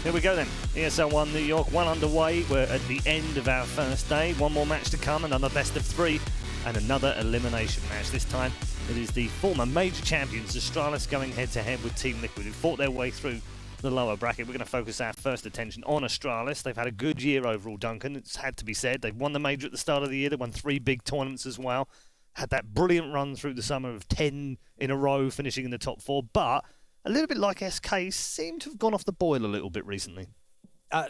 Here we go then. ESL One New York, one underway. We're at the end of our first day. One more match to come, another best of three, and another elimination match. This time it is the former major champions, Astralis, going head to head with Team Liquid, who fought their way through the lower bracket. We're going to focus our first attention on Astralis. They've had a good year overall, Duncan. It's had to be said. They've won the major at the start of the year. They won 3 big tournaments as well. Had that brilliant run through the summer of 10 in a row, finishing in the top 4. But a little bit like SK, seem to have gone off the boil a little bit recently.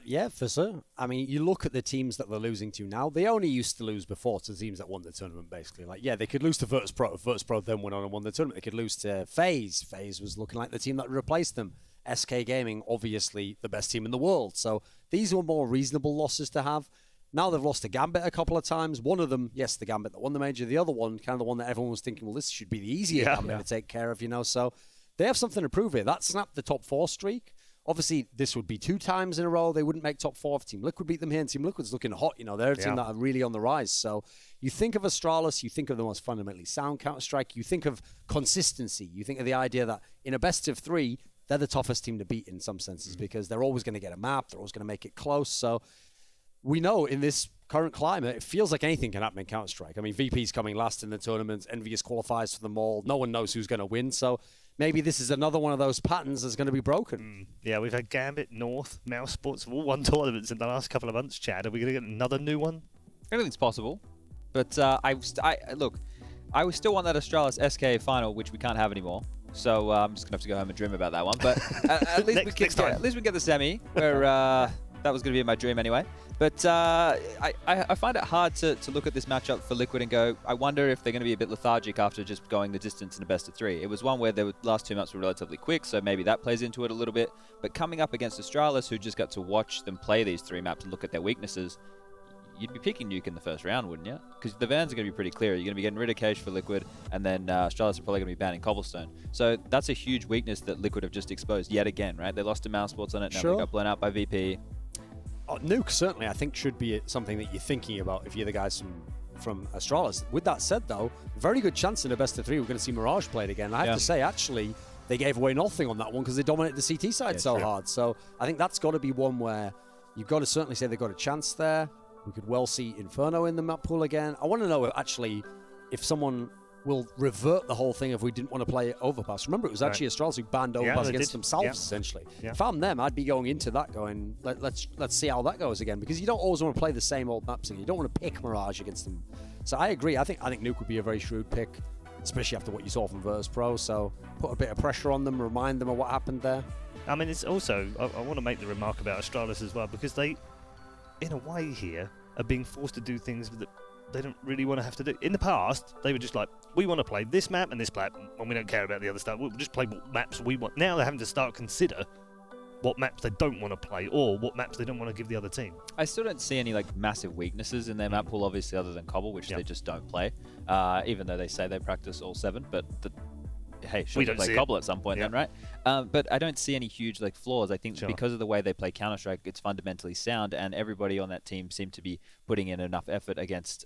Yeah, for sure. I mean, you look at the teams that they're losing to now. They only used to lose before to teams that won the tournament, basically. Like, yeah, they could lose to Virtus.pro. Virtus.pro then went on and won the tournament. They could lose to FaZe. FaZe was looking like the team that replaced them. SK Gaming, obviously the best team in the world. So these were more reasonable losses to have. Now they've lost to Gambit a couple of times. One of them, yes, the Gambit that won the major. The other one, kind of the one that everyone was thinking, well, this should be the easier Gambit to take care of, you know. So they have something to prove here. That snapped the top 4 streak. Obviously, this would be 2 times in a row. They wouldn't make top 4 if Team Liquid beat them here, and Team Liquid's looking hot. You know, they're a team that are really on the rise. So you think of Astralis, you think of the most fundamentally sound Counter-Strike, you think of consistency, you think of the idea that in a best of 3, they're the toughest team to beat in some senses because they're always going to get a map, they're always going to make it close. So we know in this current climate, it feels like anything can happen in Counter-Strike. I mean, VP's coming last in the tournament, Envious qualifies for them all, no one knows who's going to win. So maybe this is another one of those patterns that's going to be broken. Yeah, we've had Gambit, North, Mouse Sports have all won tournaments in the last couple of months, Chad. Are we going to get another new one? Anything's possible. But look, I still want that Astralis SK final, which we can't have anymore. So I'm just going to have to go home and dream about that one. But at least we can get the semi, where that was going to be my dream anyway. But I find it hard to look at this matchup for Liquid and go, I wonder if they're going to be a bit lethargic after just going the distance in a best of 3. It was one where the last 2 maps were relatively quick, so maybe that plays into it a little bit. But coming up against Astralis, who just got to watch them play these 3 maps and look at their weaknesses, you'd be picking Nuke in the first round, wouldn't you? Because the vans are going to be pretty clear. You're going to be getting rid of Cage for Liquid, and then Astralis are probably going to be banning Cobblestone. So that's a huge weakness that Liquid have just exposed yet again, right? They lost to Mouse Sports on it, now they got blown out by VP. Nuke certainly, I think, should be something that you're thinking about if you're the guys from Astralis. With that said, though, very good chance in a best of 3 we're going to see Mirage played again. I have to say, actually, they gave away nothing on that one because they dominated the CT side hard. So I think that's got to be one where you've got to certainly say they've got a chance there. We could well see Inferno in the map pool again. I want to know, actually, if someone will revert the whole thing if we didn't want to play Overpass. Remember, it was actually Astralis who banned Overpass against themselves, essentially. If I'm them, I'd be going into that going, let's see how that goes again, because you don't always want to play the same old maps again. You don't want to pick Mirage against them. So I agree. I think Nuke would be a very shrewd pick, especially after what you saw from Virtus.pro. So put a bit of pressure on them, remind them of what happened there. I mean, it's also, I want to make the remark about Astralis as well, because they, in a way here, are being forced to do things that they don't really want to have to do. In the past, they were just like, we want to play this map and this map, and we don't care about the other stuff. We'll just play what maps we want. Now they're having to start consider what maps they don't want to play or what maps they don't want to give the other team. I still don't see any like massive weaknesses in their map pool, obviously, other than Cobble, which they just don't play. Even though they say they practice all 7, but hey, should we play Cobble at some point then, right? But I don't see any huge like flaws. I think because of the way they play Counter-Strike, it's fundamentally sound, and everybody on that team seemed to be putting in enough effort against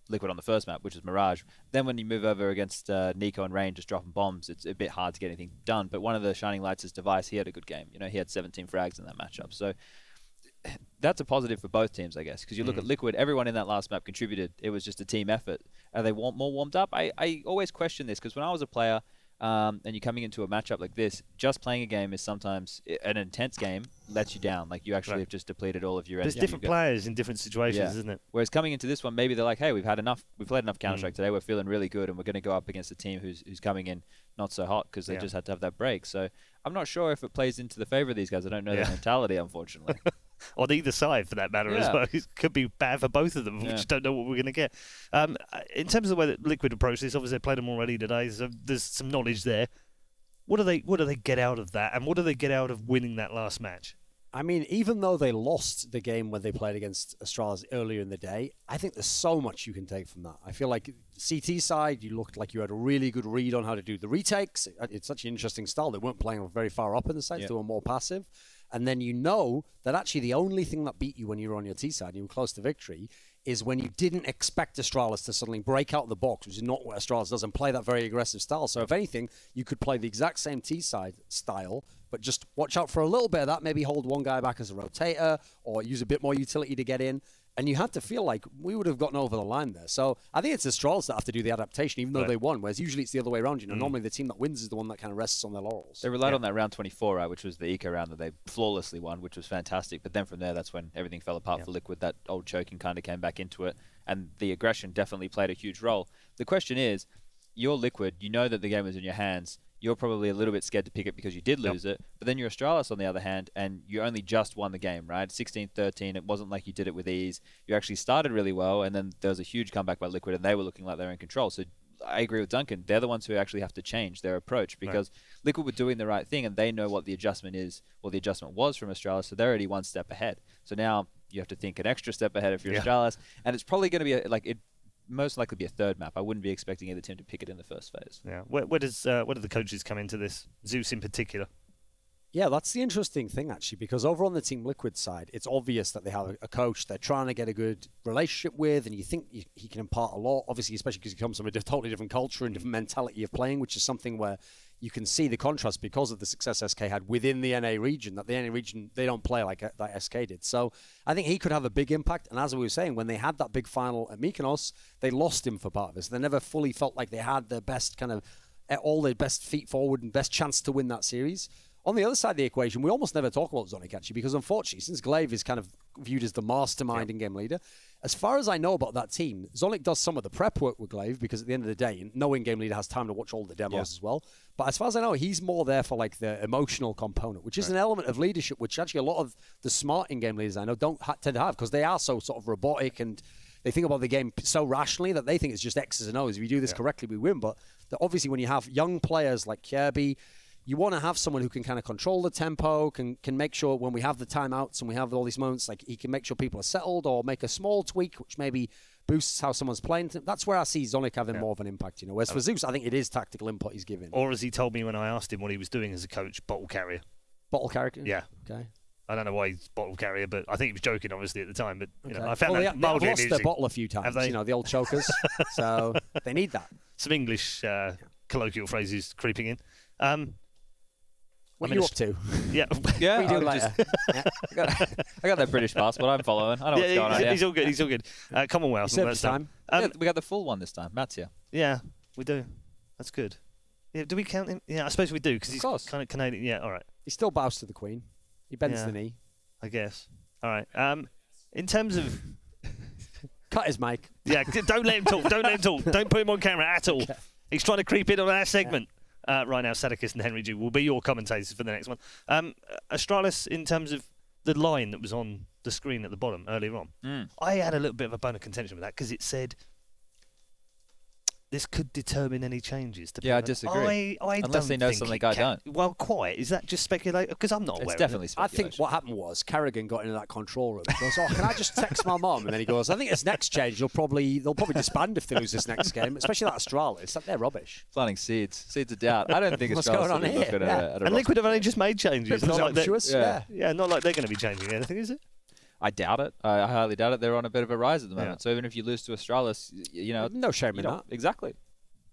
Liquid on the first map, which is Mirage. Then when you move over against Nico and Rain just dropping bombs, it's a bit hard to get anything done. But one of the shining lights is Device. He had a good game. You know, he had 17 frags in that matchup. So that's a positive for both teams, I guess, because you look at Liquid, everyone in that last map contributed. It was just a team effort. Are they more warmed up? I always question this, because when I was a player and you're coming into a matchup like this, just playing a game is sometimes an intense game lets you down. Like, you actually have just depleted all of your energy. There's different players in different situations, isn't it? Whereas coming into this one, maybe they're like, hey, we've played enough Counter-Strike today, we're feeling really good, and we're going to go up against a team who's coming in not so hot because they just had to have that break. So I'm not sure if it plays into the favor of these guys. I don't know their mentality, unfortunately. On either side, for that matter, as well. It could be bad for both of them. We just don't know what we're going to get. In terms of the way that Liquid approach this, obviously they played them already today, so there's some knowledge there. What do they get out of that, and what do they get out of winning that last match? I mean, even though they lost the game when they played against Astralis earlier in the day, I think there's so much you can take from that. I feel like CT side, you looked like you had a really good read on how to do the retakes. It's such an interesting style. They weren't playing very far up in the sides. They were more passive. And then you know that actually the only thing that beat you when you were on your T side, you were close to victory, is when you didn't expect Astralis to suddenly break out of the box, which is not what Astralis does, and play that very aggressive style. So if anything, you could play the exact same T-side style, but just watch out for a little bit of that, maybe hold one guy back as a rotator, or use a bit more utility to get in. And you had to feel like we would have gotten over the line there. So I think it's Astralis that have to do the adaptation, even though they won, whereas usually it's the other way around. You know, normally the team that wins is the one that kind of rests on their laurels. They relied on that round 24, right, which was the eco round that they flawlessly won, which was fantastic. But then from there, that's when everything fell apart for Liquid. That old choking kind of came back into it, and the aggression definitely played a huge role. The question is, you're Liquid, you know that the game is in your hands. You're probably a little bit scared to pick it because you did lose it. But then you're Astralis on the other hand, and you only just won the game, right? 16-13. It wasn't like you did it with ease. You actually started really well, and then there was a huge comeback by Liquid, and they were looking like they were in control. So I agree with Duncan. They're the ones who actually have to change their approach because Liquid were doing the right thing, and they know what the adjustment is, or the adjustment was from Astralis, so they're already one step ahead. So now you have to think an extra step ahead if you're Astralis, and it's probably going to be most likely be a third map. I wouldn't be expecting either team to pick it in the first phase. Yeah. Where do the coaches come into this? Zeus in particular. Yeah, that's the interesting thing, actually, because over on the Team Liquid side, it's obvious that they have a coach they're trying to get a good relationship with, and you think he can impart a lot, obviously, especially because he comes from a totally different culture and different mentality of playing, which is something where you can see the contrast because of the success SK had within the NA region, that the NA region, they don't play like SK did. So I think he could have a big impact, and as we were saying, when they had that big final at Mykonos, they lost him for part of this. They never fully felt like they had their best all their best feet forward and best chance to win that series. On the other side of the equation, we almost never talk about Zonic, actually, because unfortunately, since Glaive is kind of viewed as the mastermind in-game leader, as far as I know about that team, Zonic does some of the prep work with Glaive, because at the end of the day, no in-game leader has time to watch all the demos as well. But as far as I know, he's more there for like the emotional component, which is an element of leadership, which actually a lot of the smart in-game leaders I know don't tend to have, because they are so sort of robotic and they think about the game so rationally that they think it's just X's and O's. If we do this correctly, we win. But obviously, when you have young players like Kirby, you want to have someone who can kind of control the tempo, can make sure when we have the timeouts and we have all these moments, like he can make sure people are settled or make a small tweak, which maybe boosts how someone's playing. That's where I see Zonic having more of an impact, you know. Whereas for Zeus, I think it is tactical input he's giving. Or as he told me when I asked him what he was doing as a coach, bottle carrier. Bottle carrier? Yeah. Okay. I don't know why he's bottle carrier, but I think he was joking, obviously, at the time. But you know, I found that mildly lost amusing. their bottle a few times, you know, the old chokers. So they need that. Some English colloquial phrases creeping in. What are you up to? Yeah. Yeah. What are you doing later? I got that British passport. I'm following. I know what's going on here. He's all good. He's all good. Commonwealth. Service time. We got the full one this time. Matt's here. Yeah, we do. That's good. Yeah, do we count him? Yeah, I suppose we do, because he's kind of Canadian. Yeah, all right. He still bows to the Queen. He bends the knee. I guess. All right. In terms of... Cut his mic. Yeah, don't let him talk. Don't let him talk. Don't put him on camera at all. Okay. He's trying to creep in on our segment. Right now, Sadakis and Henry Jew will be your commentators for the next one. Astralis, in terms of the line that was on the screen at the bottom earlier on, I had a little bit of a bone of contention with that, because it said this could determine any changes. I disagree. Unless they know something I don't. Well, quite. Is that just speculation? Because I'm not aware. It's definitely of it. speculation. I think what happened was Kerrigan got into that control room. He goes, can I just text my mum? And then he goes, I think this next change, they'll probably disband if they lose this next game, especially that Astralis. They're rubbish. Planting seeds of doubt. I don't think What's going on here? And Liquid have only just made changes. Not like not like they're going to be changing anything, is it? I doubt it. I highly doubt it. They're on a bit of a rise at the moment. So even if you lose to Astralis, you know, no shame in that. Exactly.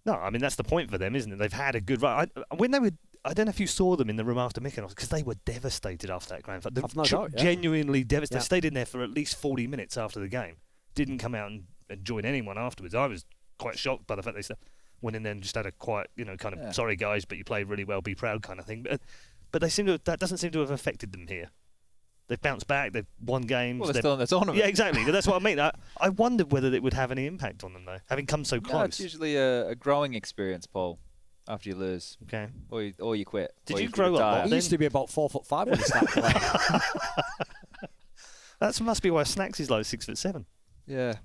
No, I mean, that's the point for them, isn't it? They've had a good run. I don't know if you saw them in the room after Mykonos, because they were devastated after that grand final. Genuinely devastated. They stayed in there for at least 40 minutes after the game. Didn't come out and join anyone afterwards. I was quite shocked by the fact they went in there and just had a quiet, kind of, sorry guys, but you played really well, be proud kind of thing. But they seem to that doesn't seem to have affected them here. They've bounced back. They've won games. Well, they're still in the tournament. Yeah, exactly. That's what I mean. I wondered whether it would have any impact on them, though, having come so close. No, it's usually a growing experience, Paul, after you lose. Okay. Or you quit. Did you grow up? He used to be about 4'5" when he started playing. That must be why Snacks is like 6'7". Yeah.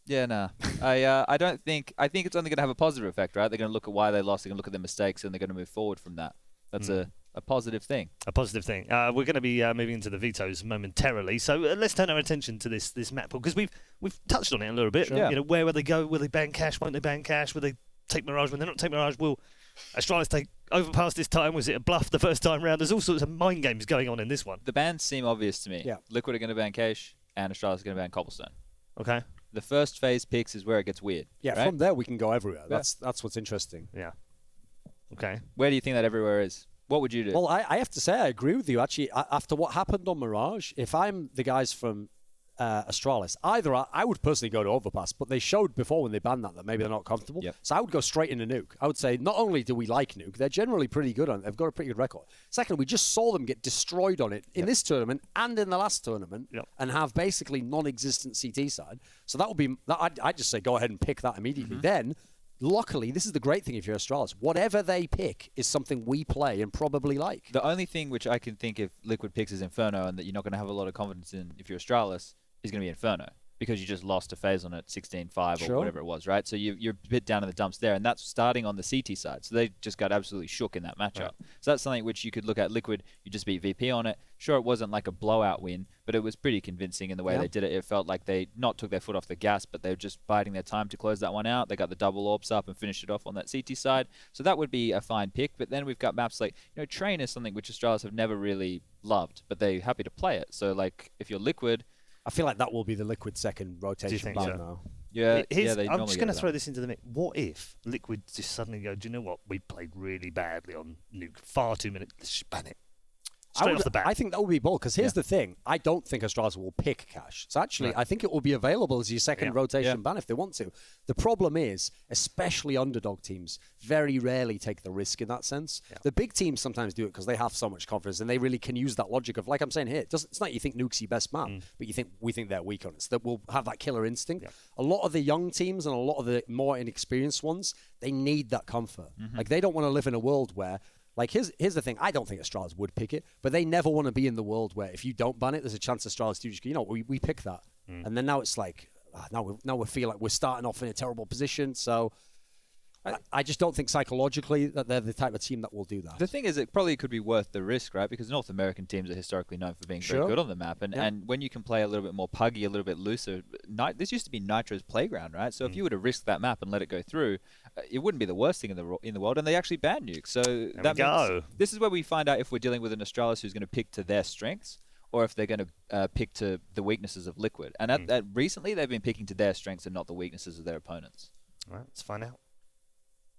Yeah, nah. I don't think... I think it's only going to have a positive effect, right? They're going to look at why they lost. They're going to look at their mistakes, and they're going to move forward from that. That's a positive thing. A positive thing. We're going to be moving into the vetoes momentarily, so let's turn our attention to this map pool, because we've touched on it a little bit. Sure. Yeah. You know, where will they go? Will they ban cash? Won't they ban cash? Will they take Mirage? When they not take Mirage, will Astralis take Overpass this time? Was it a bluff the first time round? There's all sorts of mind games going on in this one. The bans seem obvious to me. Yeah. Liquid are going to ban cash, and Astralis are going to ban Cobblestone. Okay. The first phase picks is where it gets weird. Yeah, right? from there we can go everywhere. That's what's interesting. Yeah. Okay. Where do you think that everywhere is? What would you do? Well, I have to say I agree with you. Actually, after what happened on Mirage, if I'm the guys from Astralis, either I would personally go to Overpass, but they showed before when they banned that maybe they're not comfortable. Yep. So I would go straight into Nuke. I would say not only do we like Nuke, they're generally pretty good on it. They've got a pretty good record. Second, we just saw them get destroyed on it in this tournament and in the last tournament and have basically non-existent CT side. So that would be, I'd just say go ahead and pick that immediately. Then, luckily, this is the great thing if you're Astralis. Whatever they pick is something we play and probably like. The only thing which I can think if Liquid picks is Inferno and that you're not going to have a lot of confidence in if you're Astralis is going to be Inferno because you just lost a phase on it 16-5 or whatever it was, right? So you're a bit down in the dumps there, and that's starting on the CT side. So they just got absolutely shook in that matchup. Right. So that's something which you could look at Liquid. You just beat VP on it. Sure, it wasn't like a blowout win, but it was pretty convincing in the way they did it. It felt like they not took their foot off the gas, but they were just biding their time to close that one out. They got the double orbs up and finished it off on that CT side. So that would be a fine pick. But then we've got maps like, Train is something which Astralis have never really loved, but they're happy to play it. So like if you're Liquid, I feel like that will be the Liquid second rotation ban now. Yeah, I'm just going to throw this into the mix. What if Liquid just suddenly go, do you know what? We played really badly on Nuke. Far too many. Let's just ban it. Straight off the bat. I think that would be bold, because here's the thing. I don't think Astralis will pick Cash. So actually, I think it will be available as your second rotation ban if they want to. The problem is, especially underdog teams, very rarely take the risk in that sense. Yeah. The big teams sometimes do it because they have so much confidence and they really can use that logic of, like I'm saying here, it's not you think Nuke's your best map, but we think they're weak on it. So that we'll have that killer instinct. Yeah. A lot of the young teams and a lot of the more inexperienced ones, they need that comfort. Like they don't want to live in a world where, like, here's the thing. I don't think Astralis would pick it, but they never want to be in the world where if you don't ban it, there's a chance Astralis do just go, we pick that. And then now it's like, now we feel like we're starting off in a terrible position. So I just don't think psychologically that they're the type of team that will do that. The thing is, it probably could be worth the risk, right? Because North American teams are historically known for being very good on the map. And when you can play a little bit more puggy, a little bit looser, this used to be Nitro's playground, right? So if you were to risk that map and let it go through, it wouldn't be the worst thing in the world. And they actually ban Nuke. So that means this is where we find out if we're dealing with an Astralis who's going to pick to their strengths or if they're going to pick to the weaknesses of Liquid. And recently, they've been picking to their strengths and not the weaknesses of their opponents. All right, let's find out.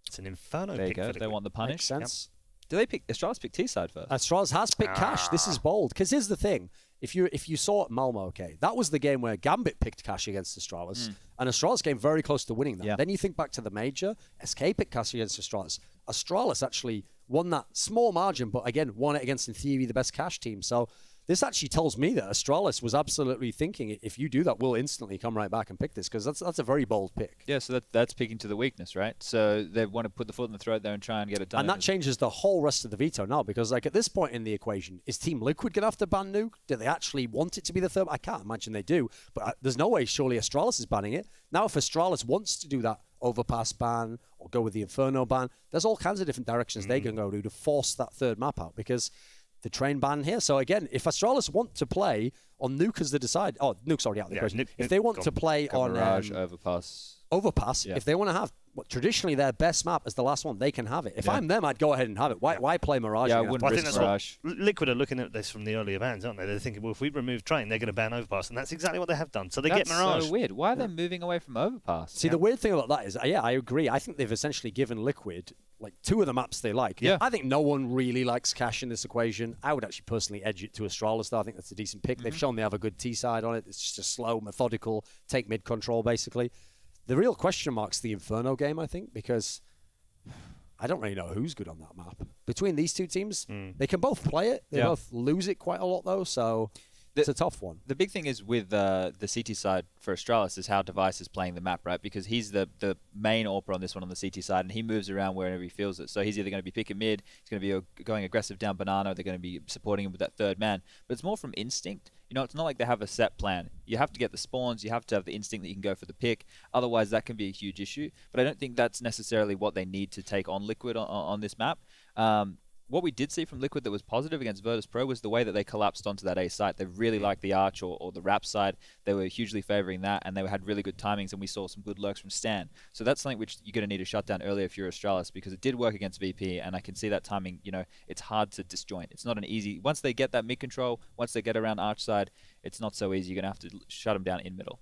It's an Inferno there pick. You go. They want the punish. Makes sense. Yep. Do they pick Astralis pick T side first? Astralis has picked Cash. This is bold. Because here's the thing. If you saw at Malmo, that was the game where Gambit picked Cash against Astralis. And Astralis came very close to winning that. Then you think back to the major, SK picked Cash against Astralis. Astralis actually won that small margin, but again, won it against, in theory, the best Cash team. So this actually tells me that Astralis was absolutely thinking, if you do that, we'll instantly come right back and pick this, because that's a very bold pick. Yeah, so that's picking to the weakness, right? So they want to put the foot in the throat there and try and get it done. And that changes the whole rest of the veto now, because like at this point in the equation, is Team Liquid going to have to ban Nuke? Do they actually want it to be the third? I can't imagine they do, but there's no way surely Astralis is banning it. Now if Astralis wants to do that Overpass ban or go with the Inferno ban, there's all kinds of different directions they can go to force that third map out, because the train ban here. So again, if Astralis want to play on Nuke as they decide, Nuke's already out of the equation. If they want to play on Mirage, Overpass, if they want to have traditionally their best map as the last one, they can have it. If I'm them, I'd go ahead and have it. Why play Mirage? Yeah, I wouldn't risk Mirage. Liquid are looking at this from the earlier bans, aren't they? They're thinking, well, if we remove Train, they're going to ban Overpass, and that's exactly what they have done. So they get Mirage. That's so weird. Why are they moving away from Overpass? See, the weird thing about that is, I agree. I think they've essentially given Liquid like two of the maps they like. Yeah. I think no one really likes Cash in this equation. I would actually personally edge it to Astralis, though. I think that's a decent pick. They've shown they have a good T side on it. It's just a slow, methodical, take mid control, basically. The real question mark's the Inferno game, I think, because I don't really know who's good on that map. Between these two teams, they can both play it. They both lose it quite a lot, though, so it's a tough one. The big thing is with the CT side for Astralis is how Device is playing the map, right? Because he's the main AWPer on this one on the CT side, and he moves around wherever he feels it. So he's either going to be picking mid, he's going to be going aggressive down Banana, they're going to be supporting him with that third man. But it's more from instinct. It's not like they have a set plan. You have to get the spawns, you have to have the instinct that you can go for the pick. Otherwise, that can be a huge issue. But I don't think that's necessarily what they need to take on Liquid on this map. what we did see from Liquid that was positive against Virtus Pro was the way that they collapsed onto that A site. They really liked the Arch or the Wrap side. They were hugely favoring that, and they had really good timings, and we saw some good lurks from Stan. So that's something which you're going to need to shut down earlier if you're Astralis, because it did work against VP, and I can see that timing, it's hard to disjoint. It's not an easy... Once they get that mid control, once they get around Arch side, it's not so easy. You're going to have to shut them down in middle.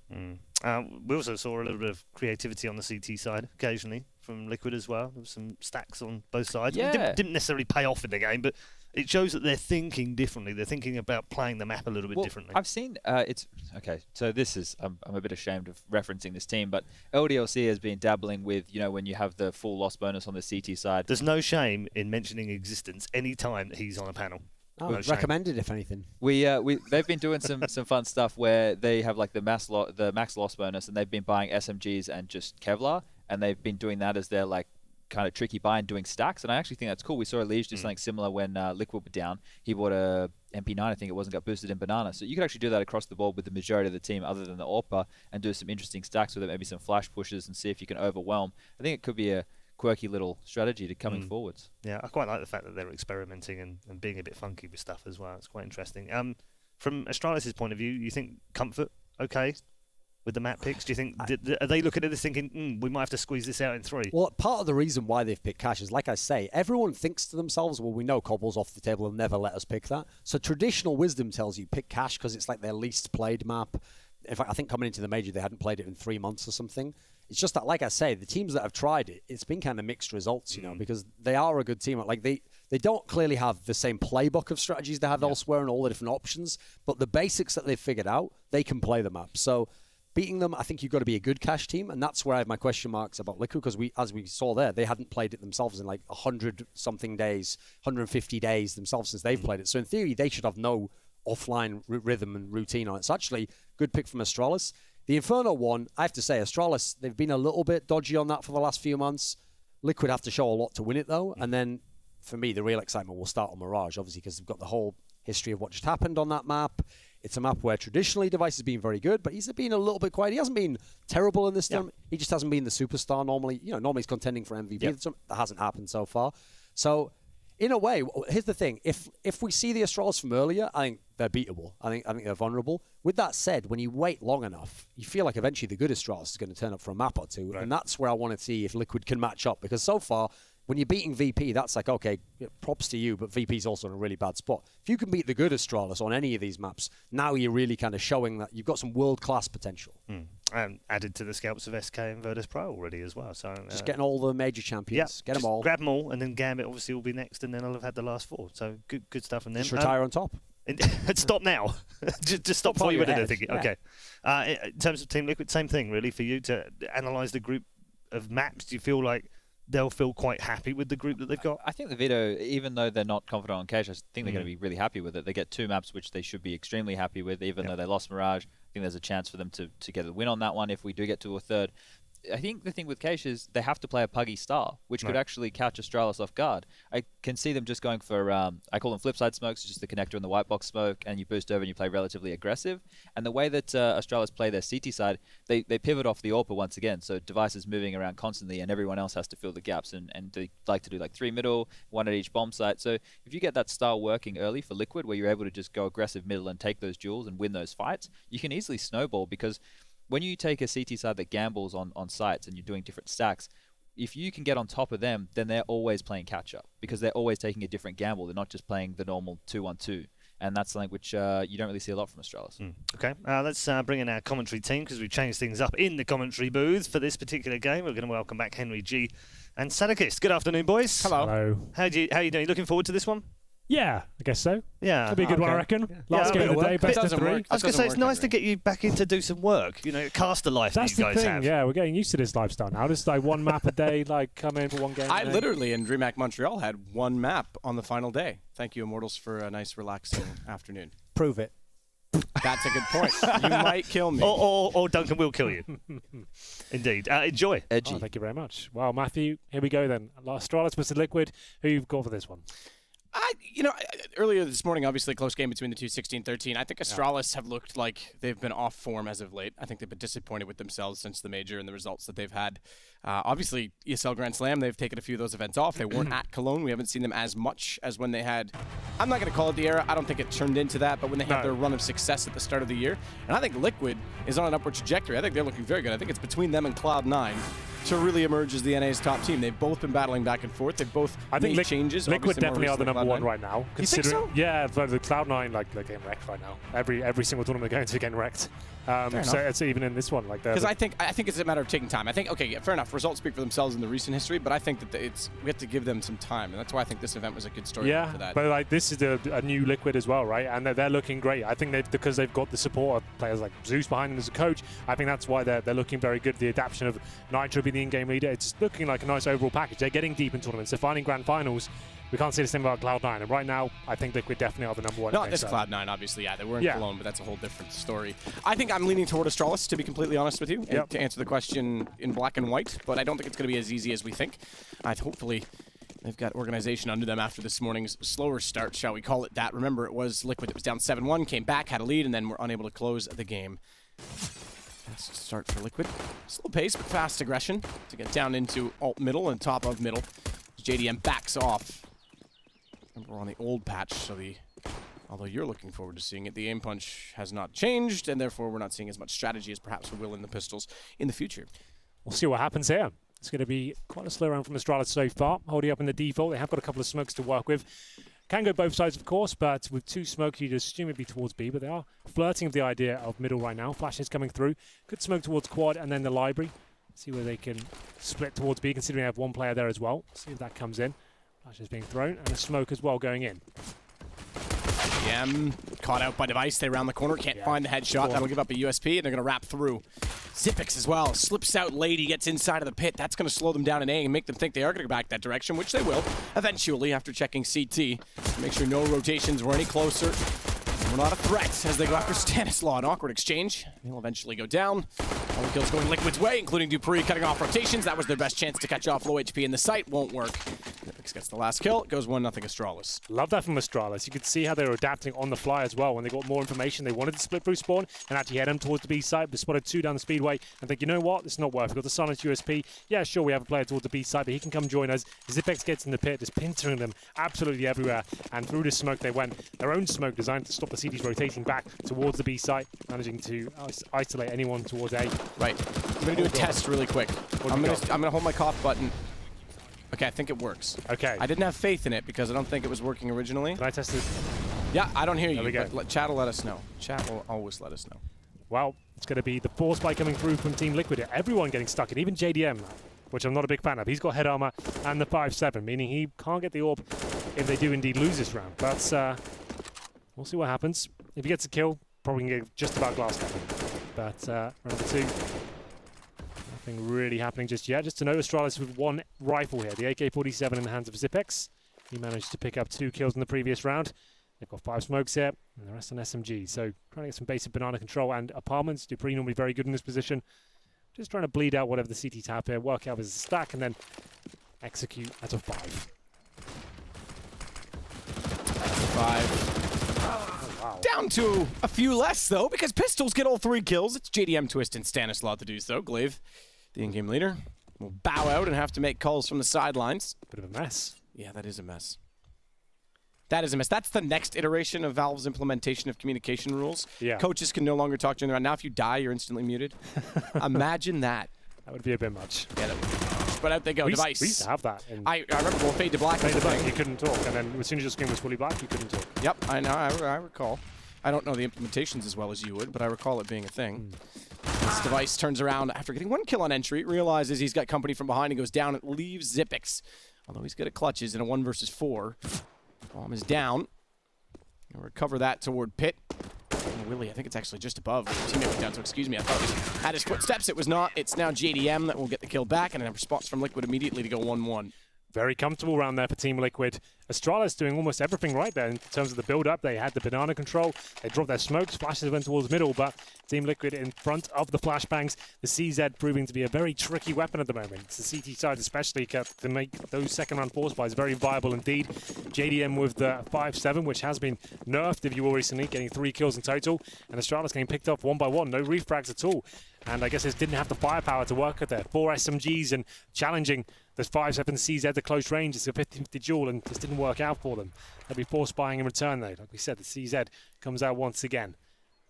We also saw a little bit of creativity on the CT side occasionally from Liquid as well. There was some stacks on both sides. Yeah. It didn't necessarily pay off in the game, but it shows that they're thinking differently. They're thinking about playing the map a little bit differently. I've seen it's okay. So this is I'm a bit ashamed of referencing this team, but LDLC has been dabbling with when you have the full loss bonus on the CT side. There's no shame in mentioning existence any time that he's on a panel. Oh, recommended if anything. They've been doing some fun stuff where they have like the max loss bonus, and they've been buying SMGs and just Kevlar, and they've been doing that as their like kind of tricky buy and doing stacks, and I actually think that's cool. We saw Elige do something similar when Liquid were down. He bought a MP9, I think it was, and got boosted in Banana. So you could actually do that across the board with the majority of the team other than the AWPA, and do some interesting stacks with it, maybe some flash pushes, and see if you can overwhelm. I think it could be a quirky little strategy to coming forwards. Yeah, I quite like the fact that they're experimenting and being a bit funky with stuff as well. It's quite interesting. From Astralis' point of view, you think comfort okay with the map picks? Do you think are they looking at this thinking we might have to squeeze this out in 3? Well, part of the reason why they've picked Cache is, like I say, everyone thinks to themselves, well, we know Cobble's off the table and never let us pick that. So traditional wisdom tells you pick Cache because it's like their least played map. In fact, I think coming into the major, they hadn't played it in 3 months or something. It's just that, like I say, the teams that have tried it, it's been kind of mixed results, because they are a good team. Like they don't clearly have the same playbook of strategies they have elsewhere and all the different options, but the basics that they've figured out, they can play the map. So beating them, I think you've got to be a good Cache team, and that's where I have my question marks about Liquid, because as we saw there, they hadn't played it themselves in like 100-something days, 150 days themselves since they've played it. So in theory, they should have no offline rhythm and routine on it. It's actually a good pick from Astralis. The Inferno one, I have to say, Astralis, they've been a little bit dodgy on that for the last few months. Liquid have to show a lot to win it, though. And then, for me, the real excitement will start on Mirage, obviously, because they've got the whole history of what just happened on that map. It's a map where traditionally Device has been very good, but he's been a little bit quiet. He hasn't been terrible in this term. He just hasn't been the superstar normally. Normally he's contending for MVP. That hasn't happened so far. So, in a way, here's the thing. If we see the Astralis from earlier, I think they're beatable. I think they're vulnerable. With that said, when you wait long enough, you feel like eventually the good Astralis is going to turn up for a map or two. Right. And that's where I want to see if Liquid can match up. Because so far, when you're beating VP, that's like, okay, props to you, but VP's also in a really bad spot. If you can beat the good Astralis on any of these maps, now you're really kind of showing that you've got some world-class potential. And added to the scalps of SK and Virtus Pro already as well. So just getting all the major champions. Get them all. Grab them all, and then Gambit obviously will be next, and then I'll have had the last 4. So good stuff from them. Just retire on top. Stop now. just stop before you win anything. Yeah. Okay. In terms of Team Liquid, same thing really for you to analyse the group of maps. Do you feel like they'll feel quite happy with the group that they've got? I think the veto, even though they're not confident on Cache, I think they're going to be really happy with it. They get 2 maps which they should be extremely happy with, even though they lost Mirage. I think there's a chance for them to get a win on that one if we do get to a third. I think the thing with Cache is they have to play a puggy style, which could actually catch Astralis off guard. I can see them just going for, I call them flipside smokes, just the connector and the white box smoke, and you boost over and you play relatively aggressive. And the way that Astralis play their CT side, they pivot off the AWPA once again, so devices moving around constantly and everyone else has to fill the gaps, and they like to do like 3 middle, 1 at each bomb site. So if you get that style working early for Liquid, where you're able to just go aggressive middle and take those duels and win those fights, you can easily snowball, because when you take a CT side that gambles on sites and you're doing different stacks, if you can get on top of them, then they're always playing catch-up, because they're always taking a different gamble. They're not just playing the normal 2-1-2. And that's something which you don't really see a lot from Astralis. Okay, let's bring in our commentary team, because we've changed things up in the commentary booth for this particular game. We're going to welcome back Henry G and Sadakist. Good afternoon, boys. Hello. How you doing? Looking forward to this one? Yeah, I guess so. Yeah. It'll be a good one, I reckon. Last game of the day, best of 3. I was going to say, it's nice to get you back in to do some work. Caster life That's that you guys the thing, have. yeah, we're getting used to this lifestyle now. Just like 1 map a day, like come in for 1 game. I literally, in DreamHack Montreal, had 1 map on the final day. Thank you, Immortals, for a nice, relaxing afternoon. Prove it. That's a good point. You might kill me. Or Duncan will kill you. Indeed. Enjoy. Edgy. Oh, thank you very much. Well, Matthew, here we go then. Astralis versus Liquid. Who you've got for this one? Earlier this morning, obviously, close game between the two, 16-13. I think Astralis have looked like they've been off form as of late. I think they've been disappointed with themselves since the major and the results that they've had. Obviously, ESL Grand Slam, they've taken a few of those events off. They weren't at Cologne. We haven't seen them as much as when they had, I'm not going to call it the era. I don't think it turned into that, but when they had their run of success at the start of the year. And I think Liquid is on an upward trajectory. I think they're looking very good. I think it's between them and Cloud9 to really emerge as the NA's top team. They've both been battling back and forth. They've both made changes. Liquid definitely are the number one right now. You think so? Yeah, but the Cloud9, they're getting wrecked right now. Every single tournament they're going to getting wrecked. So it's even in this one like that. Because I think it's a matter of taking time. I think, okay, fair enough. Results speak for themselves in the recent history, but I think that we have to give them some time, and that's why I think this event was a good story for that. But this is a new Liquid as well, right? And they're looking great. I think because they've got the support of players like Zeus behind them as a coach. I think that's why they're looking very good. The adaptation of Nitro being the in-game leader, it's looking like a nice overall package. They're getting deep in tournaments. They're finding grand finals. We can't say the same about Cloud9, and right now, I think Liquid definitely are the number one. Not this Cloud9, obviously. Yeah, they were in Cologne, but that's a whole different story. I think I'm leaning toward Astralis, to be completely honest with you, to answer the question in black and white, but I don't think it's going to be as easy as we think. Hopefully, they've got organization under them after this morning's slower start, shall we call it that. Remember, it was Liquid that was down 7-1, came back, had a lead, and then were unable to close the game. Fast start for Liquid. Slow pace, but fast aggression to get down into alt middle and top of middle. JDM backs off. Remember, we're on the old patch, so although you're looking forward to seeing it, the aim punch has not changed, and therefore we're not seeing as much strategy as perhaps we will in the pistols in the future. We'll see what happens here. It's going to be quite a slow round from Astralis so far, holding up in the default. They have got a couple of smokes to work with. Can go both sides, of course, but with two smoke, you'd assume it'd be towards B, but they are flirting with the idea of middle right now. Flashes coming through. Good smoke towards quad, and then the library. See where they can split towards B, considering they have one player there as well. See if that comes in. Flash is being thrown, and a smoke as well going in. Caught out by Device. They round the corner, can't find the headshot. That'll give up a USP, and they're going to wrap through. Xipix as well. Slips out Lady, gets inside of the pit. That's going to slow them down in A and make them think they are going to go back that direction, which they will eventually after checking CT. Make sure no rotations were any closer. We're not a threat as they go after Stanislaw. An awkward exchange. He'll eventually go down. All the kills going Liquid's way, including Dupree cutting off rotations. That was their best chance to catch off low HP in the site. Won't work. Xipix gets the last kill. It goes 1-0 Astralis. Love that from Astralis. You could see how they were adapting on the fly as well. When they got more information, they wanted to split through spawn and actually head them towards the B side. They spotted two down the speedway and think, you know what? This is not worth it. We've got the silence USP. Yeah, sure, we have a player towards the B side, but he can come join us. Xipix gets in the pit, just pintering them absolutely everywhere. And through this smoke, they went. Their own smoke designed to stop the CTs rotating back towards the B site, managing to isolate anyone towards A. Right. I'm going to do a test really quick. I'm going to hold my cough button. Okay, I think it works. Okay. I didn't have faith in it because I don't think it was working originally. Can I test it? Yeah, I don't hear you. There we go. But chat will let us know. Chat will always let us know. Well, it's going to be the force spike coming through from Team Liquid here. Everyone getting stuck in, even JDM, which I'm not a big fan of. He's got head armor and the 5-7, meaning he can't get the orb if they do indeed lose this round. But we'll see what happens. If he gets a kill, probably can get just about glass cannon. But round two, nothing really happening just yet. Just to know, Astralis with one rifle here, the AK-47 in the hands of Xipix. He managed to pick up 2 kills in the previous round. They've got 5 smokes here, and the rest on SMG. So trying to get some basic banana control and apartments. Dupree normally very good in this position. Just trying to bleed out whatever the CT tap here, work out his stack, and then execute out of 5. 5. Wow. Down to a few less, though, because Pistols get all 3 kills. It's JDM, Twist, and Stanislaw to do so. Glaive, the in-game leader, will bow out and have to make calls from the sidelines. Bit of a mess. Yeah, that is a mess. That is a mess. That's the next iteration of Valve's implementation of communication rules. Yeah. Coaches can no longer talk to you. Now, if you die, you're instantly muted. Imagine that. That would be a bit much. Get it. But out they go. Device. We used to have that. I remember we'll fade to black. Fade to black, you couldn't talk. And then as soon as your screen was fully black, you couldn't talk. Yep, I know. I recall. I don't know the implementations as well as you would, but I recall it being a thing. This Device turns around after getting 1 kill on entry, realizes he's got company from behind and goes down and leaves Xipix. Although he's good at clutches in a 1 versus 4. Bomb is down. He'll recover that toward Pit. And Willie, I think it's actually just above. Teammate went down, so excuse me. I thought it was at his footsteps. It was not. It's now JDM that will get the kill back, and a response from Liquid immediately to go 1-1. Very comfortable round there for Team Liquid. Astralis doing almost everything right there in terms of the build-up. They had the banana control. They dropped their smokes. Flashes went towards middle, but Team Liquid in front of the flashbangs. The CZ proving to be a very tricky weapon at the moment. It's the CT side especially to make those second-round force buys very viable indeed. JDM with the 5-7, which has been nerfed, if you will, recently, getting 3 kills in total. And Astralis getting picked off one by one. No refrags at all. And I guess they didn't have the firepower to work at there. 4 SMGs and challenging the 5-7 CZ at close range. It's a 50-50 duel and just didn't work out for them. They'll be force buying in return though. Like we said, the CZ comes out once again.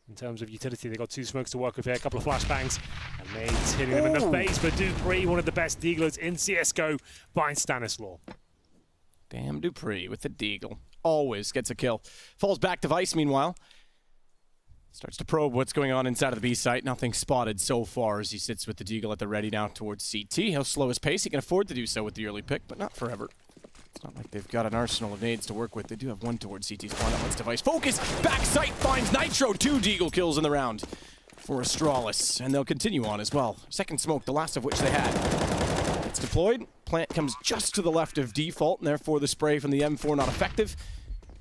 In terms of utility, they've got 2 smokes to work with here, a couple of flashbangs, and nades hitting them in the face. But Dupree, one of the best deaglers in CSGO, finds Stanislaw. Damn Dupree with the deagle. Always gets a kill. Falls back to Vice meanwhile. Starts to probe what's going on inside of the B site. Nothing spotted so far as he sits with the deagle at the ready now towards CT. He'll slow his pace. He can afford to do so with the early pick, but not forever. It's not like they've got an arsenal of nades to work with. They do have one towards CT's spawn. That one's Device. Focus! Back sight finds Nitro. 2 deagle kills in the round for Astralis. And they'll continue on as well. Second smoke, the last of which they had. It's deployed. Plant comes just to the left of default, and therefore the spray from the M4 not effective.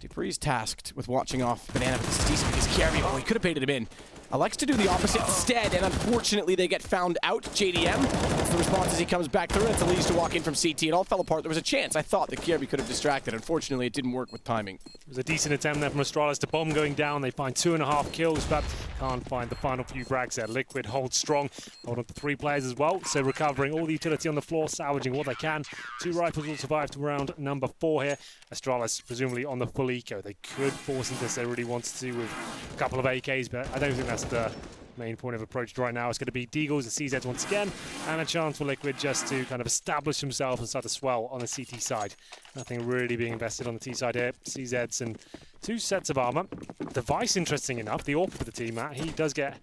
Dupree's tasked with watching off Banana with his because Kiari, he could have baited him in. Elects to do the opposite instead, and unfortunately they get found out. JDM, that's the response as he comes back through, and it's Elise to walk in from CT. It all fell apart. There was a chance. I thought that Kiari could have distracted. Unfortunately, it didn't work with timing. It was a decent attempt there from Astralis to bomb going down. They find 2.5 kills, but can't find the final few frags there. Liquid holds strong. Hold on to 3 players as well, so recovering all the utility on the floor, salvaging what they can. 2 rifles will survive to round number 4 here. Astralis presumably on the full eco. They could force into this they really wanted to with a couple of AKs, but I don't think that's the main point of approach right now. It's going to be deagles and CZs once again, and a chance for Liquid just to kind of establish himself and start to swell on the CT side. Nothing really being invested on the T side here. CZs and 2 sets of armor. Device, interesting enough, the AWP for the team, Matt, he does get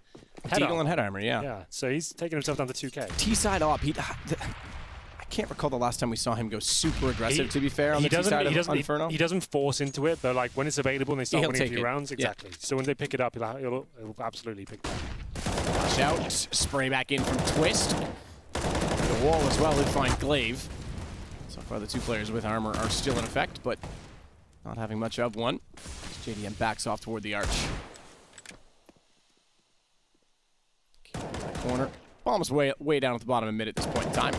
head deagle armor. And head armor, yeah. Yeah, so he's taking himself down to 2K. T side AWP. I can't recall the last time we saw him go super aggressive, to be fair, on the T side of Inferno. He doesn't force into it, but like when it's available and they start winning a few rounds, exactly. Yeah. So when they pick it up, he'll absolutely pick that. Flash out, spray back in from Twist. The wall as well, he'll find Glaive. So far the 2 players with armor are still in effect, but not having much of one. JDM backs off toward the arch. That corner. Bomb's way down at the bottom of mid at this point in time.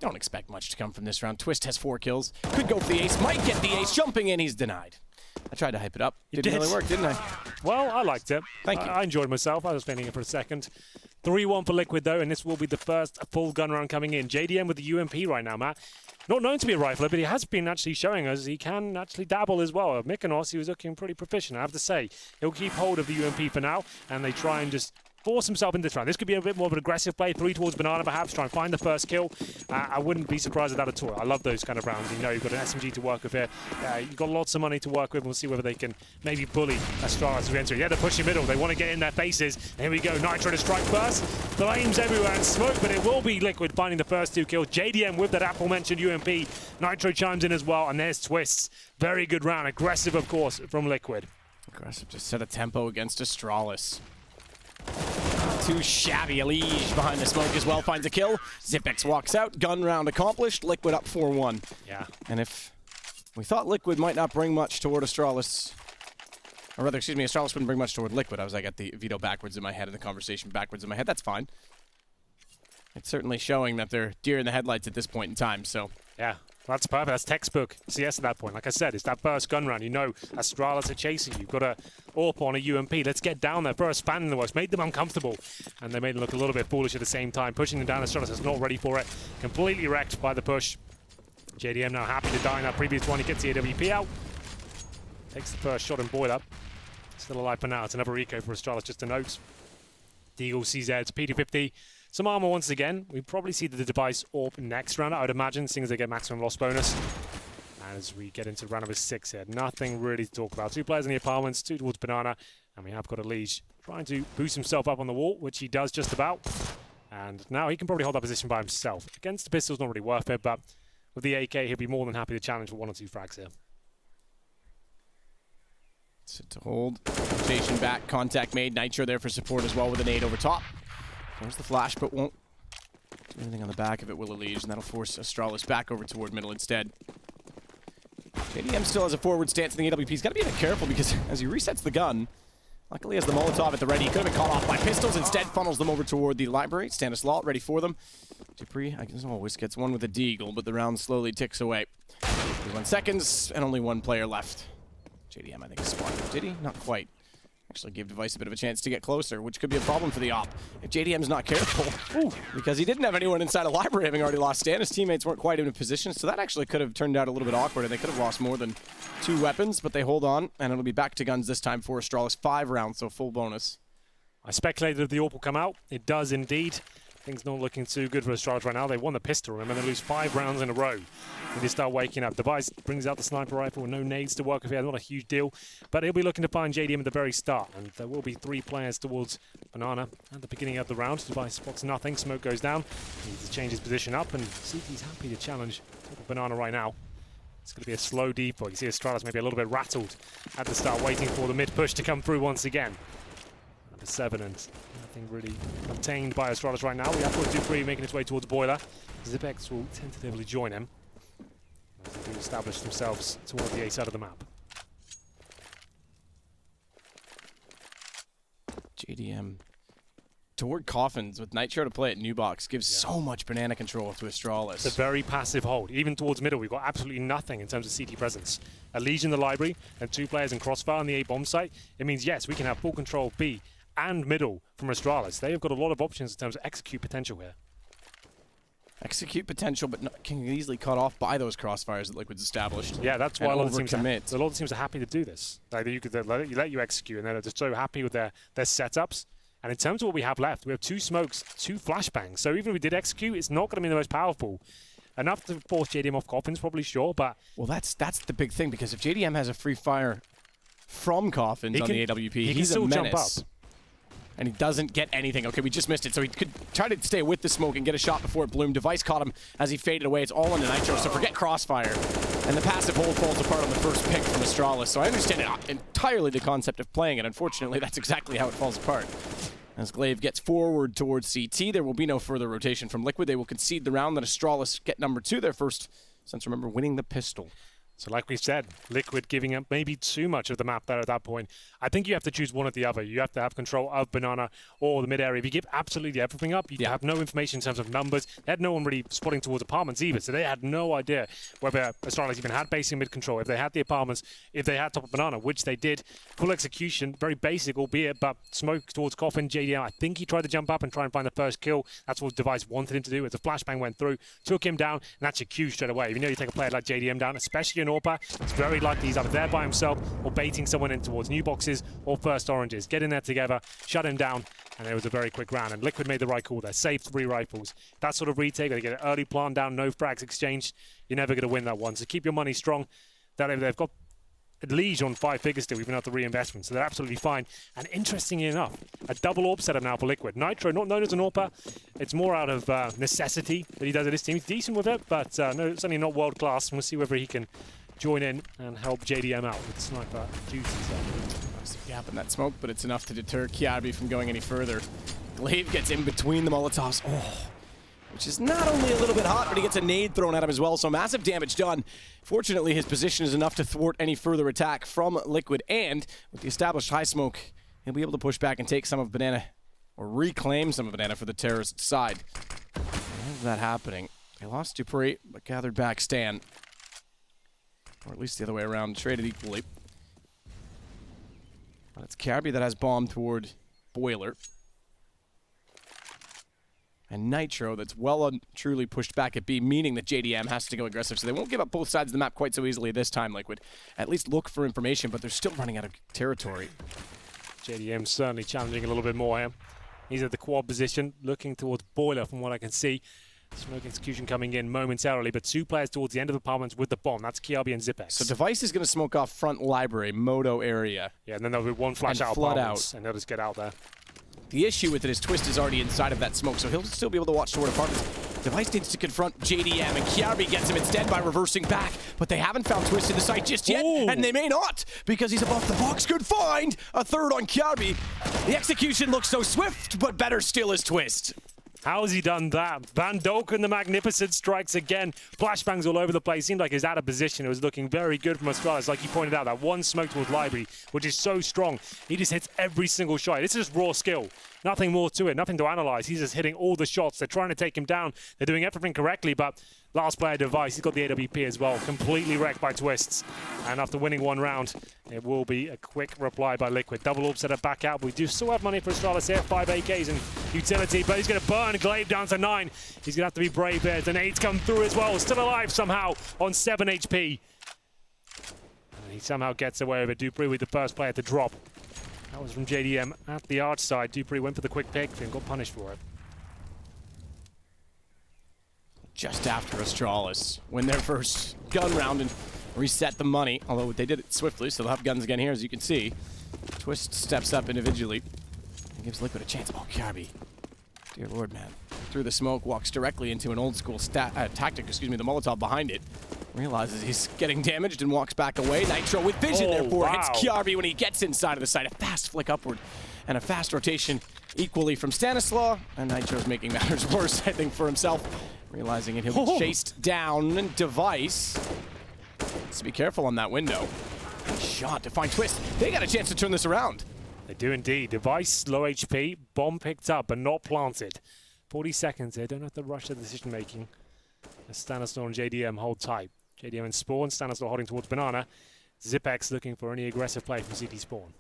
Don't expect much to come from this round. Twist has 4 kills. Could go for the ace. Might get the ace. Jumping in, he's denied. I tried to hype it up. Didn't really work, didn't I? Well, I liked it. Thank you. I enjoyed myself. I was feeling it for a second. 3-1 for Liquid, though, and this will be the first full gun round coming in. JDM with the UMP right now, Matt. Not known to be a rifler, but he has been actually showing us he can actually dabble as well. At Mykonos, he was looking pretty proficient, I have to say. He'll keep hold of the UMP for now, and they try and just force himself into this round. This could be a bit more of an aggressive play, 3 towards Banana perhaps, try and find the first kill. I wouldn't be surprised at that at all. I love those kind of rounds. You know, you've got an SMG to work with here. You've got lots of money to work with. We'll see whether they can maybe bully Astralis as we enter. Yeah, they're pushing middle. They want to get in their faces. And here we go. Nitro to strike first. Flames everywhere and smoke, but it will be Liquid finding the first 2 kills. JDM with that aforementioned UMP. Nitro chimes in as well, and there's Twists. Very good round. Aggressive, of course, from Liquid. Aggressive to set a tempo against Astralis. Too shabby. Elige behind the smoke as well finds a kill. Zipex walks out. Gun round accomplished. Liquid up 4-1. Yeah. And if we thought Liquid might not bring much toward Astralis, or rather, excuse me, Astralis wouldn't bring much toward Liquid. I got the veto backwards in my head and the conversation backwards in my head. That's fine. It's certainly showing that they're deer in the headlights at this point in time, so. Yeah. That's perfect. That's textbook CS at that point. Like I said, it's that first gun round. You know Astralis are chasing you. You've got a AWP on a UMP. Let's get down there. Throw a span in the works. Made them uncomfortable. And they made them look a little bit foolish at the same time. Pushing them down. Astralis is not ready for it. Completely wrecked by the push. JDM now happy to die in that previous one. He gets the AWP out. Takes the first shot and boiler. Still alive for now. It's another eco for Astralis, just a note. Deagle CZ, PD50. Some armor once again. We probably see the device AWP next round, I would imagine, seeing as they get maximum loss bonus. And as we get into round number 6 here, nothing really to talk about. 2 players in the apartments, 2 towards Banana, and we have got Elige trying to boost himself up on the wall, which he does just about. And now he can probably hold that position by himself. Against the pistol's not really worth it, but with the AK, he'll be more than happy to challenge for 1 or 2 frags here. Sit to hold. Rotation back, contact made. Nitro there for support as well with a nade over top. There's the flash, but won't do anything on the back of it, will Elige, and that'll force Astralis back over toward middle instead. JDM still has a forward stance in the AWP. He's got to be a bit careful because as he resets the gun, luckily has the Molotov at the ready. He could have been caught off by pistols. Instead, funnels them over toward the library. Stanislaw ready for them. Dupree, I guess, always gets one with a deagle, but the round slowly ticks away. 31 seconds and only one player left. JDM, I think, is spotted. Did he? Not quite. Actually gave Device a bit of a chance to get closer, which could be a problem for the op. If JDM's not careful, because he didn't have anyone inside a library having already lost Stan. His teammates weren't quite in a position, so that actually could have turned out a little bit awkward, and they could have lost more than 2 weapons, but they hold on, and it'll be back to guns this time for Astralis. 5 rounds, so full bonus. I speculated if the AWP will come out. It does indeed. Things not looking too good for Astralis right now. They won the pistol, remember, they lose 5 rounds in a row. And they start waking up. Device brings out the sniper rifle with no nades to work with here. Not a huge deal, but he'll be looking to find JDM at the very start. And there will be 3 players towards Banana at the beginning of the round. Device spots nothing. Smoke goes down. He needs to change his position up, and CT's happy to challenge Banana right now. It's going to be a slow default. You see Astralis maybe a little bit rattled at the start, waiting for the mid push to come through once again. Number 7, and nothing really obtained by Astralis right now. We have got Dupree making his way towards Boiler. Zipex will tentatively join him as they do establish themselves towards the A side of the map. JDM toward Coffins with Nitro to play at New Box gives so much banana control to Astralis. It's a very passive hold. Even towards middle, we've got absolutely nothing in terms of CT presence. A Legion in the library and 2 players in Crossfire on the A bomb site. It means, yes, we can have full control of B and middle from Astralis. They have got a lot of options in terms of execute potential here. Execute potential, but can easily cut off by those crossfires that Liquid's established. Yeah, that's why a lot of teams are happy to do this. Like, you could let you execute, and they're just so happy with their setups. And in terms of what we have left, we have 2 smokes, 2 flashbangs. So even if we did execute, it's not going to be the most powerful. Enough to force JDM off Coffins, probably sure, but... Well, that's the big thing, because if JDM has a free fire from Coffins on the AWP, he's a menace. Jump up. And he doesn't get anything. Okay, we just missed it. So he could try to stay with the smoke and get a shot before it bloomed. Device caught him as he faded away. It's all on the Nitro, so forget Crossfire. And the passive hold falls apart on the first pick from Astralis. So I understand entirely the concept of playing it. Unfortunately, that's exactly how it falls apart. As Glaive gets forward towards CT, there will be no further rotation from Liquid. They will concede the round, then Astralis get number 2, their first, since remember, winning the pistol. So like we said, Liquid giving up maybe too much of the map there at that point. I think you have to choose one or the other. You have to have control of Banana or the mid area. If you give absolutely everything up, you have no information in terms of numbers. They had no one really spotting towards apartments either, so they had no idea whether Astralis even had basic mid control, if they had the apartments, if they had top of Banana, which they did. Full execution, very basic, albeit, but smoke towards Coffin. JDM, I think he tried to jump up and try and find the first kill. That's what Device wanted him to do. As the flashbang went through, took him down, and that's your cue straight away. If you know you take a player like JDM down, especially an AWP, it's very likely he's either there by himself or baiting someone in towards new boxes or first oranges. Get in there together, shut him down, and it was a very quick round. And Liquid made the right call there, saved 3 rifles. That sort of retake, they get an early plant down, no frags exchanged, you're never going to win that one. So keep your money strong. They've got a Liege on 5 figures still, even after reinvestment, so they're absolutely fine. And interestingly enough, a double AWP setup now for Liquid. Nitro, not known as an AWPer, it's more out of necessity that he does it. His team. He's decent with it, but no, certainly not world class. We'll see whether he can join in and help JDM out with sniper duties. Nice gap in that smoke, but it's enough to deter Kiabi from going any further. Glaive gets in between the Molotovs. Which is not only a little bit hot, but he gets a nade thrown at him as well, so massive damage done. Fortunately, his position is enough to thwart any further attack from Liquid, and with the established high smoke, he'll be able to push back and take some of Banana, or reclaim some of Banana for the terrorist side. How's that happening? They lost Dupree, but gathered back Stan. Or at least the other way around, traded equally. But it's Kiabi that has bomb toward Boiler. And Nitro that's well and truly pushed back at B, meaning that JDM has to go aggressive. So they won't give up both sides of the map quite so easily this time, Liquid. At least look for information, but they're still running out of territory. JDM certainly challenging a little bit more here. He's at the quad position, looking towards Boiler from what I can see. Smoke execution coming in momentarily, but 2 players towards the end of the apartments with the bomb. That's Kiabi and Zipex. So Device is going to smoke off front library, Moto area. Yeah, and then there'll be 1 flash out apartments, and they'll just get out there. The issue with it is Twist is already inside of that smoke, so he'll still be able to watch toward apartments. Device needs to confront JDM, and Kiabi gets him instead by reversing back, but they haven't found Twist in the site just yet, and they may not, because he's above the box. Good find! A third on Kiabi. The execution looks so swift, but better still is Twist. How has he done that? Van Dolken, the Magnificent, strikes again. Flashbangs all over the place. Seemed like he was out of position. It was looking very good from Astralis. Like you pointed out, that one smoke towards Library, which is so strong. He just hits every single shot. This is just raw skill. Nothing more to it. Nothing to analyze. He's just hitting all the shots. They're trying to take him down. They're doing everything correctly, but last player Device, he's got the AWP as well. Completely wrecked by Twists. And after winning one round, it will be a quick reply by Liquid. Double orb set up back out. We do still have money for Astralis here. 5 AKs and utility, but he's going to burn Glaive down to 9. He's going to have to be brave here. The nades come through as well. Still alive somehow on 7 HP. And he somehow gets away with it. Dupree with the first player to drop. That was from JDM at the arch side. Dupree went for the quick pick and got punished for it. Just after Astralis win their first gun round and reset the money, although they did it swiftly, so they'll have guns again here, as you can see. Twist steps up individually and gives Liquid a chance. Oh, Kirby. Dear Lord, man. Through the smoke, walks directly into an old school tactic, the Molotov behind it. Realizes he's getting damaged and walks back away. Nitro with vision, therefore hits Kiarby when he gets inside of the site. A fast flick upward and a fast rotation equally from Stanislaw. And Nitro's making matters worse, I think, for himself. Realizing it, he'll be chased down. And Device has to be careful on that window. Nice shot to find Twist. They got a chance to turn this around. They do indeed. Device, low HP, bomb picked up but not planted. 40 seconds here, don't have to rush the decision making. As Stanislaw and JDM hold tight. JDM and Spawn, Stanislaw holding towards Banana. Zipex looking for any aggressive play from CT Spawn.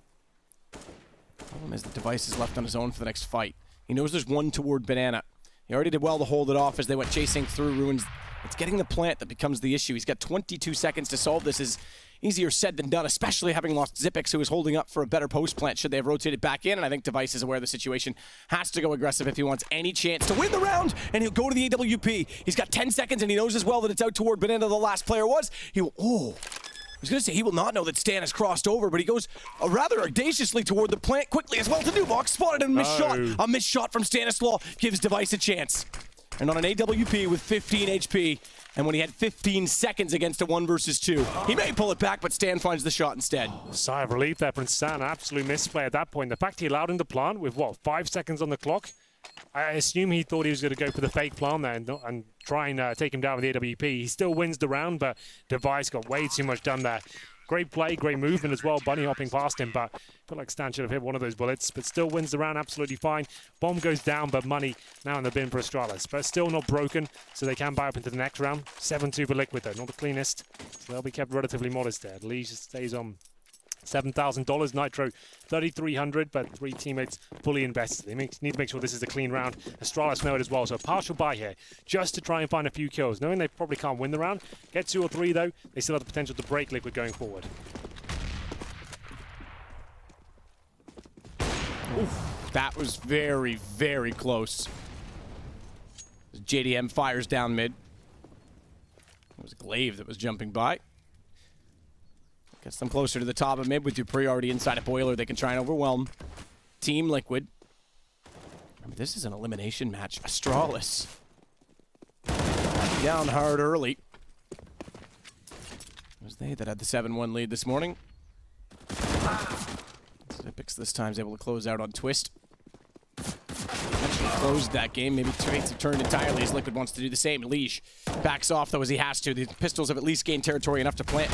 Problem is the Device is left on his own for the next fight. He knows there's one toward Banana. He already did well to hold it off as they went chasing through Ruins. It's getting the plant that becomes the issue. He's got 22 seconds to solve this. Is easier said than done, especially having lost Zipex, who is holding up for a better post plant should they have rotated back in. And I think Device is aware of the situation. Has to go aggressive if he wants any chance to win the round, and he'll go to the AWP. He's got 10 seconds, and he knows as well that it's out toward Banana. The last player was. He will, I was going to say he will not know that Stan has crossed over, but he goes rather audaciously toward the plant quickly as well to Nubox. Spotted and missed shot. A missed shot from Stanislaw gives Device a chance. And on an AWP with 15 HP, and when he had 15 seconds against a 1 versus 2, he may pull it back, but Stan finds the shot instead. Sigh of relief there from Stan. Absolute misplay at that point. The fact he allowed him to plant with, 5 seconds on the clock? I assume he thought he was going to go for the fake plant there and try and take him down with the AWP. He still wins the round, but Device got way too much done there. Great play, great movement as well, bunny hopping past him, but I feel like Stan should have hit one of those bullets, but still wins the round absolutely fine. Bomb goes down, but money now in the bin for Astralis, but still not broken, so they can buy up into the next round. 7-2 for Liquid though, not the cleanest, so they'll be kept relatively modest there. Lige stays on $7,000, Nitro $3,300, but 3 teammates fully invested. They need to make sure this is a clean round. Astralis know it as well, so a partial buy here, just to try and find a few kills. Knowing they probably can't win the round, get 2 or 3 though, they still have the potential to break Liquid going forward. Oof, that was very, very close. JDM fires down mid. It was Glaive that was jumping by. Gets them closer to the top of mid with Dupree already inside a boiler. They can try and overwhelm Team Liquid. Remember, this is an elimination match. Astralis down hard early. It was they that had the 7-1 lead this morning. Zipex this time is able to close out on Twist. Actually closed that game. Maybe traits have turned entirely as Liquid wants to do the same. Lige backs off though as he has to. The pistols have at least gained territory enough to plant.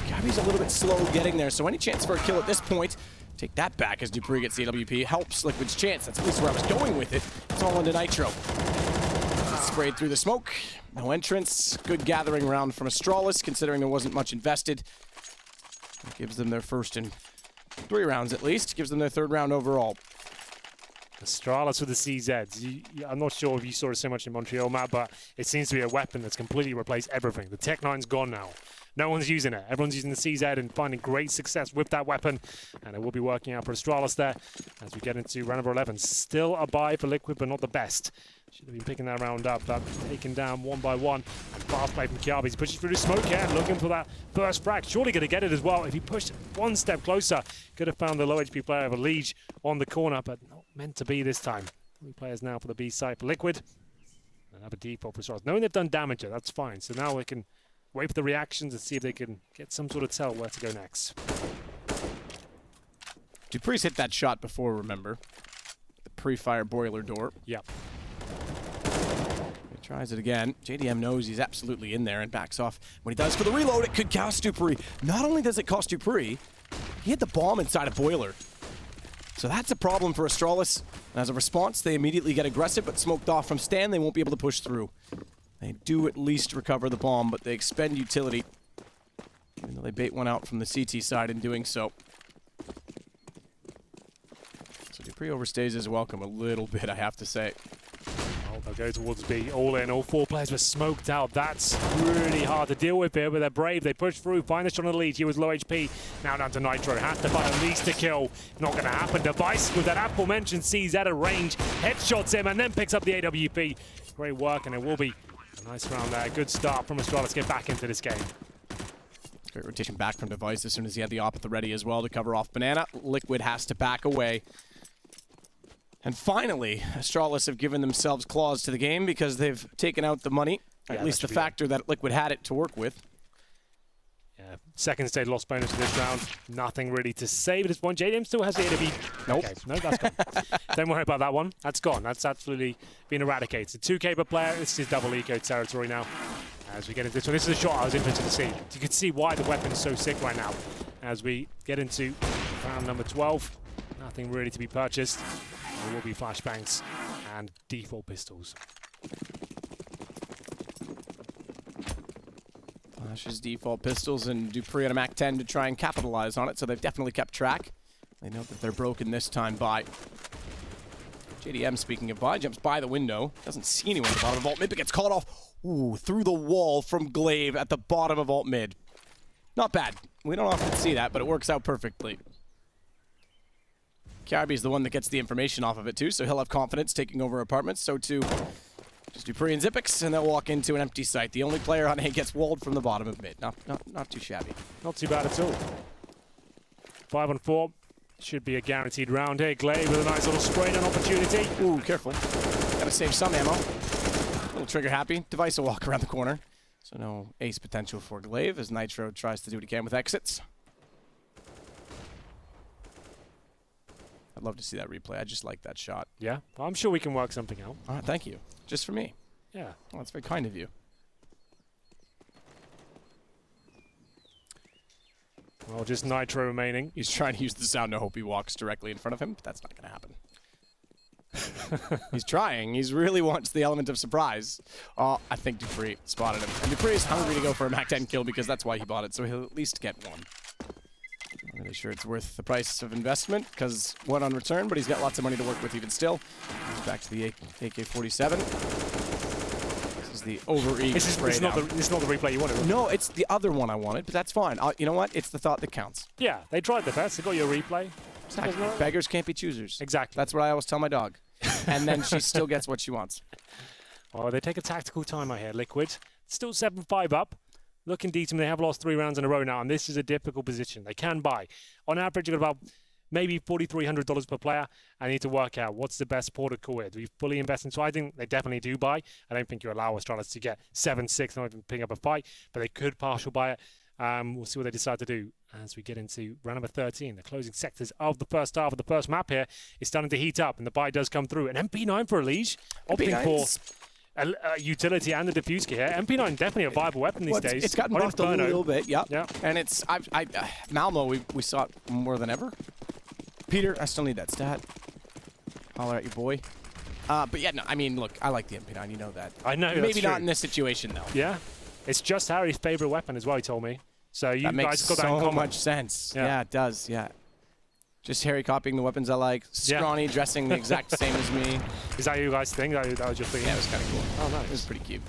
Gabby's a little bit slow getting there, so any chance for a kill at this point, take that back as Dupree gets the AWP. Helps Liquid's chance. That's at least where I was going with it. It's all into Nitro. Sprayed through the smoke. No entrance. Good gathering round from Astralis, considering there wasn't much invested. That gives them their first in 3 rounds at least. Gives them their 3rd round overall. Astralis with the CZs. I'm not sure if you saw it so much in Montreal, Matt, but it seems to be a weapon that's completely replaced everything. The Tech 9's gone now. No one's using it. Everyone's using the CZ and finding great success with that weapon. And it will be working out for Astralis there as we get into round number 11. Still a buy for Liquid, but not the best. Should have been picking that round up, but taken down 1 by 1. And fast play from Kiarby. He's pushing through the smoke here, looking for that first frag. Surely going to get it as well. If he pushed 1 step closer, could have found the low HP player of a Lige on the corner, but not meant to be this time. 3 players now for the B side for Liquid. And have a default for Astralis. Knowing they've done damage here, that's fine. So now we can wait for the reactions and see if they can get some sort of tell where to go next. Dupree's hit that shot before, remember. The pre-fire boiler door. Yep. Tries it again. JDM knows he's absolutely in there and backs off. When he does for the reload, it could cost Dupree. Not only does it cost Dupree, he hit the bomb inside a boiler. So that's a problem for Astralis. And as a response, they immediately get aggressive, but smoked off from Stan, they won't be able to push through. They do at least recover the bomb, but they expend utility. Even though they bait one out from the CT side in doing so. So Dupree overstays his welcome a little bit, I have to say. Oh, they'll go towards B. All in. All 4 players were smoked out. That's really hard to deal with here, but they're brave. They push through, find the shot on the lead. He was low HP. Now down to Nitro. Has to find at least a kill. Not going to happen. Device with that aforementioned sees at a range. Headshots him and then picks up the AWP. Great work, and it will be a nice round there. Good start from Astralis to get back into this game. Great rotation back from Device as soon as he had the op at the ready as well to cover off Banana. Liquid has to back away. And finally, Astralis have given themselves claws to the game because they've taken out the money, at least the factor that Liquid had it to work with. Yeah, second stage loss bonus for this round. Nothing really to save at this point. JDM still has the AWP. Nope. Okay, no, that's gone. Don't worry about that one. That's gone. That's absolutely been eradicated. 2K per player. This is double eco territory now. As we get into this one, this is a shot I was interested to see. You can see why the weapon is so sick right now. As we get into round number 12, nothing really to be purchased. There will be flashbangs and default pistols. Flash's default pistols and Dupree on a Mac 10 to try and capitalize on it, so they've definitely kept track. They know that they're broken this time by. JDM, speaking of by, jumps by the window. Doesn't see anyone at the bottom of alt mid, but gets caught off. Ooh, through the wall from Glaive at the bottom of alt mid. Not bad. We don't often see that, but it works out perfectly. Kiarby's the one that gets the information off of it too, so he'll have confidence taking over apartments. So too, just Dupree and Zipix, and they'll walk into an empty site. The only player on A gets walled from the bottom of mid. Not too shabby. Not too bad at all. 5 on 4. Should be a guaranteed round here. Glaive with a nice little spray down opportunity. Ooh, careful. Gotta save some ammo. A little trigger happy. Device will walk around the corner. So no ace potential for Glaive as Nitro tries to do what he can with exits. I'd love to see that replay. I just like that shot. Yeah, I'm sure we can work something out. All right, thank you. Just for me. Yeah. Well, that's very kind of you. Well, just Nitro remaining. He's trying to use the sound to hope he walks directly in front of him, but that's not going to happen. He's trying. He really wants the element of surprise. Oh, I think Dupree spotted him. And Dupree is hungry to go for a Mac 10 kill because that's why he bought it, so he'll at least get one. Not really sure it's worth the price of investment because one on return, but he's got lots of money to work with even still. Goes back to the AK-47. This is the over-eager spray It's not the replay you wanted. No, it's the other one I wanted, but that's fine. You know what? It's the thought that counts. Yeah, they tried their best. They got your replay. Exactly. Beggars can't be choosers. Exactly. That's what I always tell my dog. And then she still gets what she wants. Well, they take a tactical time out here, Liquid. Still 7-5 up. Looking decent. They have lost 3 rounds in a row now, and this is a difficult position. They can buy. On average, you've got about maybe $4,300 per player. I need to work out what's the best port call here. Do we fully invest in? So I think they definitely do buy. I don't think you allow Astralis to get 7-6, not even picking up a fight, but they could partial buy it. We'll see what they decide to do as we get into round number 13. The closing sectors of the first half of the first map here is starting to heat up, and the buy does come through. And MP9 for a Liege, opting for utility and the diffuse kit here. MP9 definitely a viable weapon these days. It's gotten buffed a little bit, yep. Yeah. And it's Malmo, we saw it more than ever. Peter, I still need that stat. Holler at your boy. But yeah, no, I mean, look, I like the MP9, you know that. I know, Maybe not in this situation, though. Yeah. It's just Harry's favorite weapon as well, he told me. So you that makes guys got that in common. so much sense. Yeah, it does, yeah. Just Harry copying the weapons I like. Scrawny dressing the exact same as me. Is that you guys' thing? That was your thing? Yeah, it was kind of cool. Oh, nice. It was pretty cute.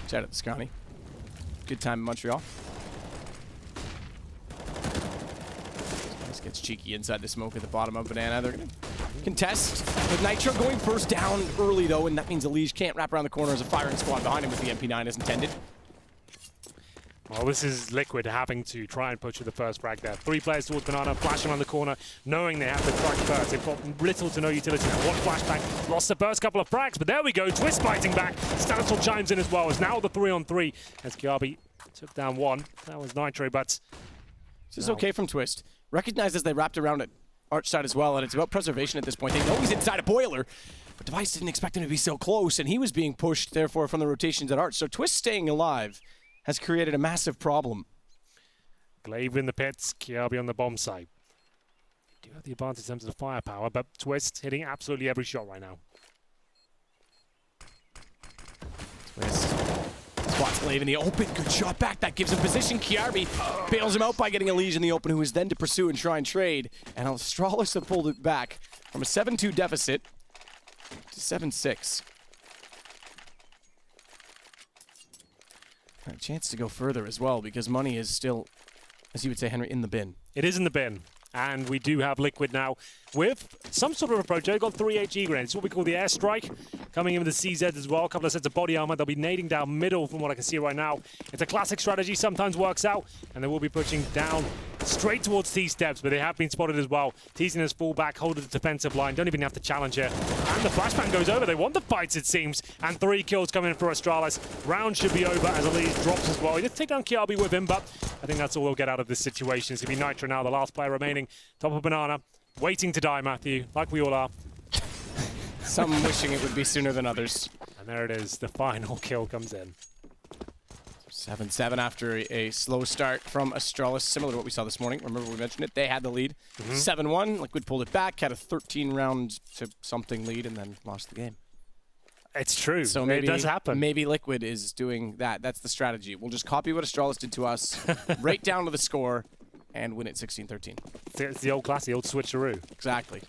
Shout out to Scrawny. Good time in Montreal. This gets cheeky inside the smoke at the bottom of Banana. They're going to contest with Nitro going first down early, though, and that means Elige can't wrap around the corner as a firing squad behind him with the MP9 as intended. Well, this is Liquid having to try and push with the first frag there. 3 players towards Banana, flashing around the corner, knowing they have to frag first. They've got little to no utility now. One flashbang, lost the first couple of frags, but there we go. Twist biting back. Stanislav chimes in as well. It's now the 3-on-3 as Kiarby took down 1. That was Nitro, but this is okay from Twist. Recognizes they wrapped around it Arch side as well, and it's about preservation at this point. They know he's inside a boiler. But Device didn't expect him to be so close, and he was being pushed, therefore, from the rotations at Arch. So Twist staying alive has created a massive problem. Glaive in the pits, Kiabi on the bomb site. Do have the advantage in terms of the firepower, but Twist hitting absolutely every shot right now. Twist spots Glaive in the open. Good shot back. That gives him position. Kiarbi bails him out by getting a Liege in the open, who is then to pursue and try and trade. And Astralis have pulled it back from a 7-2 deficit to 7-6. A chance to go further as well, because money is still, as you would say, Henry, in the bin. It is in the bin. And we do have Liquid now with some sort of approach. They've got 3 HE grenades. It's what we call the airstrike. Coming in with the CZ as well. A couple of sets of body armor. They'll be nading down middle from what I can see right now. It's a classic strategy. Sometimes works out. And they will be pushing down straight towards T-steps, but they have been spotted as well. Teasing his full back, hold of the defensive line. Don't even have to challenge here. And the flashbang goes over. They want the fights, it seems. And 3 kills coming in for Astralis. Round should be over as Elise drops as well. He did take down Kiabi with him, but I think that's all they'll get out of this situation. It's going to be Nitro now, the last player remaining. Top of Banana. Waiting to die, Matthew, like we all are. Some wishing it would be sooner than others. And there it is. The final kill comes in. 7-7 after a slow start from Astralis, similar to what we saw this morning. Remember we mentioned it. They had the lead. 7-1. Liquid pulled it back, had a 13-round to something lead, and then lost the game. It's true. So maybe, it does happen. Maybe Liquid is doing that. That's the strategy. We'll just copy what Astralis did to us, right down to the score, and win it 16-13. It's the old class, the old switcheroo. Exactly.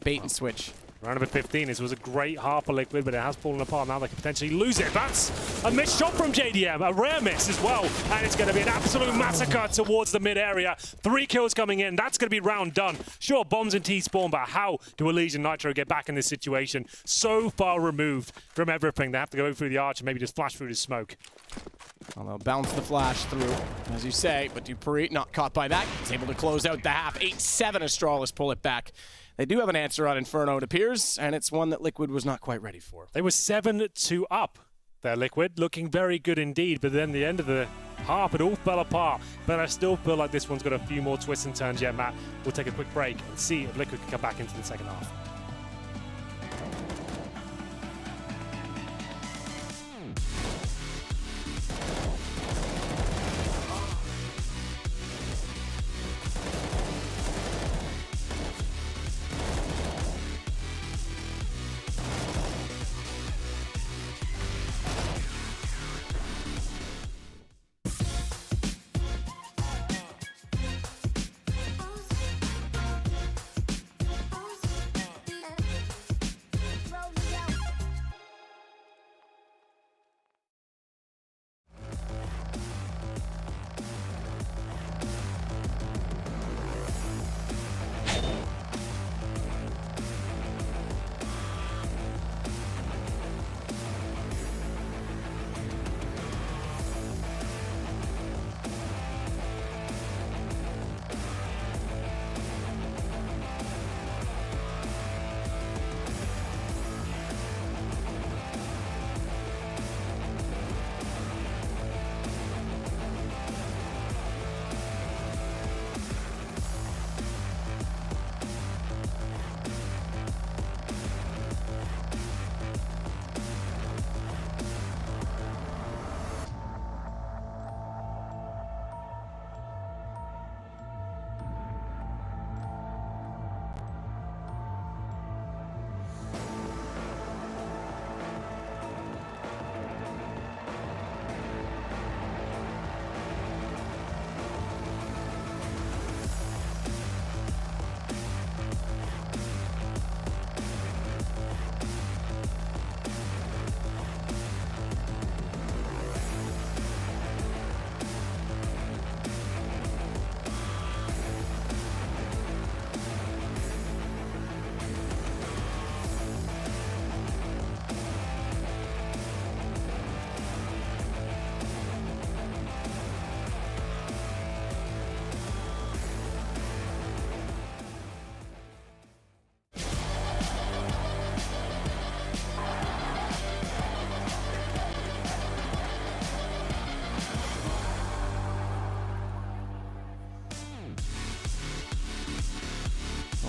Bait and switch. Round number 15. This was a great half for Liquid, but it has fallen apart. Now they can potentially lose it. That's a missed shot from JDM, a rare miss as well. And it's going to be an absolute massacre towards the mid area. 3 kills coming in. That's going to be round done. Sure, bombs and T-spawn, but how do Elise and Nitro get back in this situation? So far removed from everything. They have to go through the arch and maybe just flash through the smoke. Well, they'll bounce the flash through, as you say, but Dupree not caught by that. He's able to close out the half. 8-7 Astralis pull it back. They do have an answer on Inferno, it appears, and it's one that Liquid was not quite ready for. They were 7-2 up there, Liquid, looking very good indeed, but then the end of the half, it all fell apart. But I still feel like this one's got a few more twists and turns yet, Matt. We'll take a quick break and see if Liquid can come back into the second half.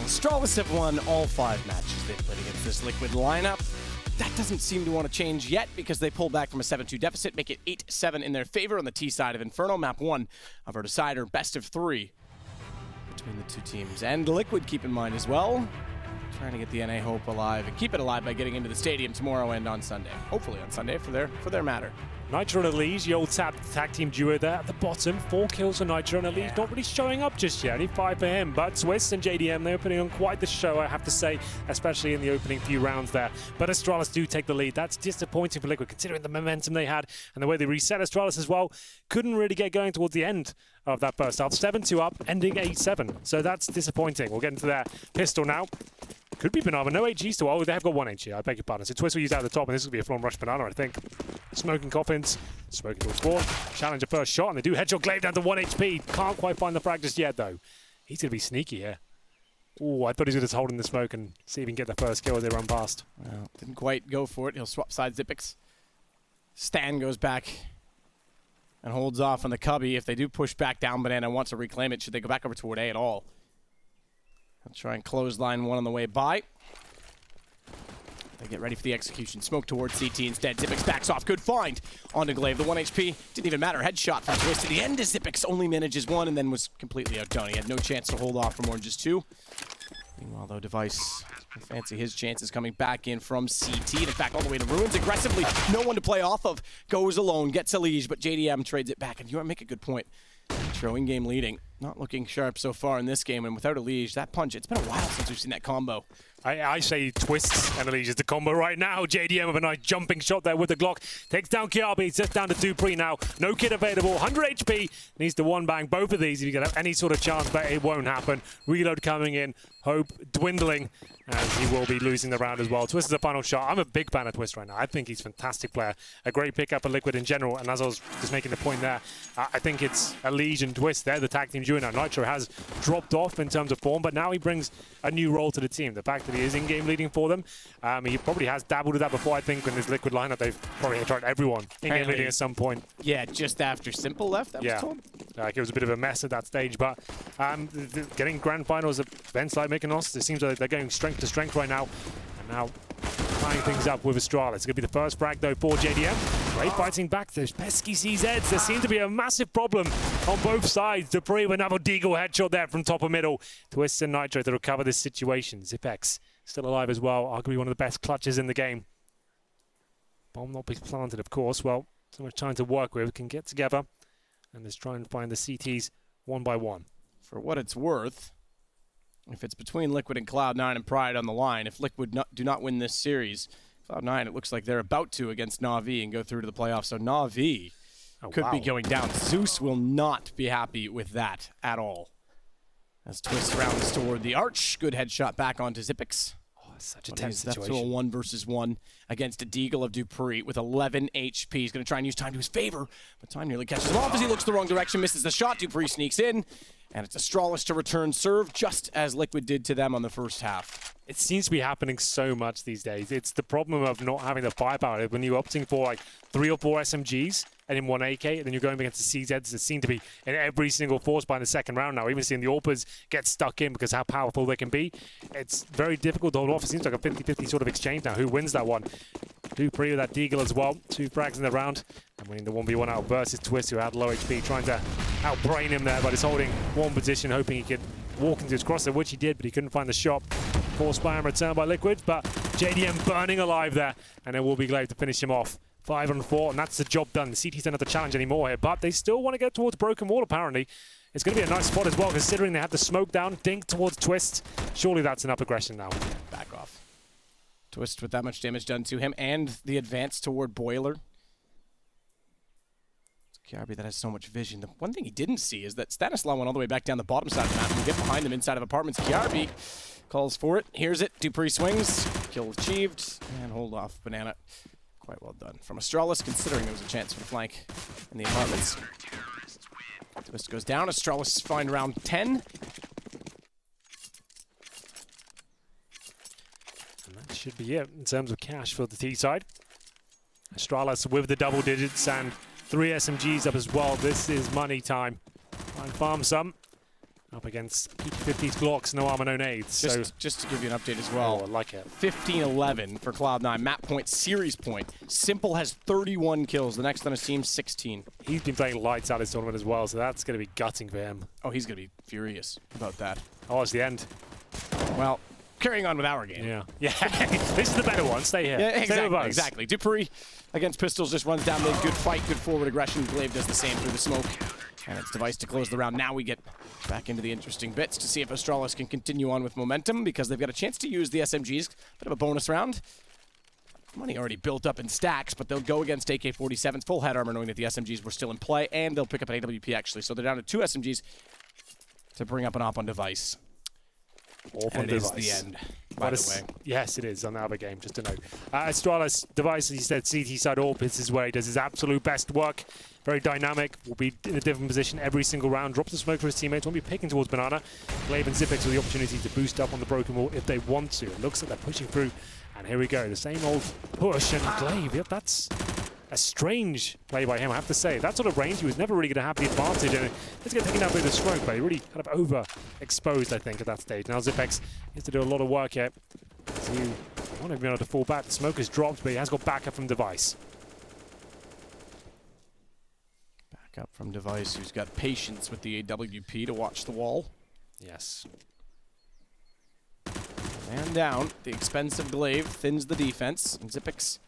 Astralis have won all 5 matches they've played against this Liquid lineup. That doesn't seem to want to change yet because they pull back from a 7-2 deficit, make it 8-7 in their favor on the T side of Inferno. Map 1 of our decider, best of 3 between the two teams. And Liquid, keep in mind as well, trying to get the NA hope alive and keep it alive by getting into the stadium tomorrow and on Sunday. Hopefully on Sunday for their matter. Nitro and Elise, the old tag team duo there at the bottom. 4 kills for Nitro and Elise, not really showing up just yet. Only 5 for him, but Twist and JDM, they're putting on quite the show, I have to say, especially in the opening few rounds there. But Astralis do take the lead. That's disappointing for Liquid, considering the momentum they had and the way they reset. Astralis as well couldn't really get going towards the end of that first half. 7-2 up, ending 8-7. So that's disappointing. We'll get into their pistol now. Could be Banana. No HG still. Oh, they have got 1 HG. I beg your pardon. So Twist will use out at the top, and this will be a full-on rush Banana, I think. Smoking coffins. Smoking towards spawn. Challenge a first shot, and they do headshot Glaive down to 1 HP. Can't quite find the frag just yet, though. He's going to be sneaky here. Oh, I thought he was going to hold in the smoke and see if he can get the first kill as they run past. Well, didn't quite go for it. He'll swap sides Xyp9x. Stan goes back and holds off on the Cubby. If they do push back down, Banana wants to reclaim it. Should they go back over toward A at all? I'll try and clothesline one on the way by. They get ready for the execution. Smoke towards CT instead. Xyp9x backs off. Good find onto Glaive. The 1 HP didn't even matter. Headshot from Twist to the end as Xyp9x only manages 1 and then was completely outdone. He had no chance to hold off for more than just 2. Meanwhile, though, Device can fancy his chances coming back in from CT. In fact, all the way to Ruins aggressively. No one to play off of. Goes alone. Gets a Liege, but JDM trades it back. And you make a good point. Nitro in-game leading. Not looking sharp so far in this game, and without a Liege, that punch, it's been a while since we've seen that combo. I say Twists and Elise is the combo right now. JDM with a nice jumping shot there with the Glock. Takes down Kiabi, just down to Dupree now. No kit available, 100 HP. Needs to one bang both of these if you can have any sort of chance, but it won't happen. Reload coming in, Hope dwindling, as he will be losing the round as well. Twist is the final shot. I'm a big fan of Twist right now. I think he's a fantastic player. A great pickup for Liquid in general, and as I was just making the point there, I think it's Elise and Twist. They're the tag team duo now. Nitro has dropped off in terms of form, but now he brings a new role to the team. The fact that he is in-game leading for them, he probably has dabbled with that before. I think in this Liquid lineup, they've probably tried everyone in-game leading at some point. Yeah, just after Simple left, that was told. It was a bit of a mess at that stage, but getting grand finals at events like Mykonos, it seems like they're going strength to strength right now. And now tying things up with Astralis. It's going to be the first frag, though, for JDM. Great fighting back. Those pesky CZs. There seems to be a massive problem on both sides. Dupree with another Deagle headshot there from top of middle. Twist and Nitro to recover this situation. Xyp9x still alive as well. Arguably one of the best clutches in the game. Bomb not be planted, of course. Well, so much time to work with. Can get together and let's try and find the CTs one by one. For what it's worth, if it's between Liquid and Cloud9 and Pride on the line, if Liquid do not win this series, Cloud9, it looks like they're about to against Na'Vi and go through to the playoffs. So Na'Vi could be going down. Zeus will not be happy with that at all. As Twist rounds toward the arch. Good headshot back onto Xyp9x. Oh, such a tense situation. To a 1-versus-1 against a Deagle of Dupree with 11 HP. He's going to try and use time to his favor, but time nearly catches him off as he looks the wrong direction, misses the shot. Dupree sneaks in. And it's Astralis to return serve, just as Liquid did to them on the first half. It seems to be happening so much these days. It's the problem of not having the firepower. When you're opting for like 3 or 4 SMGs and in 1 AK, and then you're going against the CZs that seem to be in every single force by in the second round now. Even seeing the AWPers get stuck in because how powerful they can be. It's very difficult to hold off. It seems like a 50-50 sort of exchange now. Who wins that one? Dupree with that Deagle as well. 2 frags in the round. And winning the 1v1 out versus Twist, who had low HP, trying to outbrain him there, but he's holding one position, hoping he could walk into his crosser, which he did, but he couldn't find the shot. Forced by him, return by Liquid, but JDM burning alive there, and it will be Glaive to finish him off. 5 on 4, and that's the job done. The CTs don't have to challenge anymore here, but they still want to get towards Broken Wall, apparently. It's going to be a nice spot as well, considering they have the smoke down, dink towards Twist. Surely that's enough aggression now. Back off. Twist with that much damage done to him, and the advance toward Boiler. Kiabi that has so much vision. The one thing he didn't see is that Stanislaw went all the way back down the bottom side of the map and get behind him inside of apartments. Kiabi calls for it, hears it, Dupree swings, kill achieved, and hold off Banana. Quite well done from Astralis, considering there was a chance for the flank in the apartments. Twist goes down, Astralis find round 10. And that should be it in terms of cash for the T side. Astralis with the double digits and 3 SMGs up as well. This is money time. Try and farm some. up against PT50's Glocks, no armor, no nades. Just to give you an update as well. Oh, I like it. 15-11 for Cloud9. Map point, series point. Simple has 31 kills. The next on his team, 16. He's been playing lights out this tournament as well, so that's going to be gutting for him. Oh, he's going to be furious about that. Oh, it's the end. Well, carrying on with our game. Yeah. This is the better one. Stay here. Yeah, Stay with us. exactly. Dupree against Pistols just runs down mid. Good fight, good forward aggression. Glaive does the same through the smoke. And it's Device to close the round. Now we get back into the interesting bits to see if Astralis can continue on with momentum because they've got a chance to use the SMGs. Bit of a bonus round. Money already built up in stacks, but they'll go against AK-47s, full head armor, knowing that the SMGs were still in play, and they'll pick up an AWP, actually. So they're down to 2 SMGs to bring up an op on Device. And it is the end, by the way. Yes, it is on the other game, just to note. Astralis, Device, as you said, CT side AWP. This is where he does his absolute best work. Very dynamic, will be in a different position every single round. Drops the smoke for his teammates, won't be picking towards Banana. Glaive and Zipex with the opportunity to boost up on the broken wall if they want to. It looks like they're pushing through. And here we go, the same old push. And Glaive, yep, that's a strange play by him, I have to say. That sort of range, he was never really going to have the advantage. And let's get taken down by the smoke, but he really kind of overexposed, I think, at that stage. Now Zipex needs to do a lot of work here. So he won't even be able to fall back. The smoke has dropped, but he has got backup from Device. Backup from Device, who's got patience with the AWP to watch the wall. Yes. Man down. The expensive Glaive thins the defense. And Zipex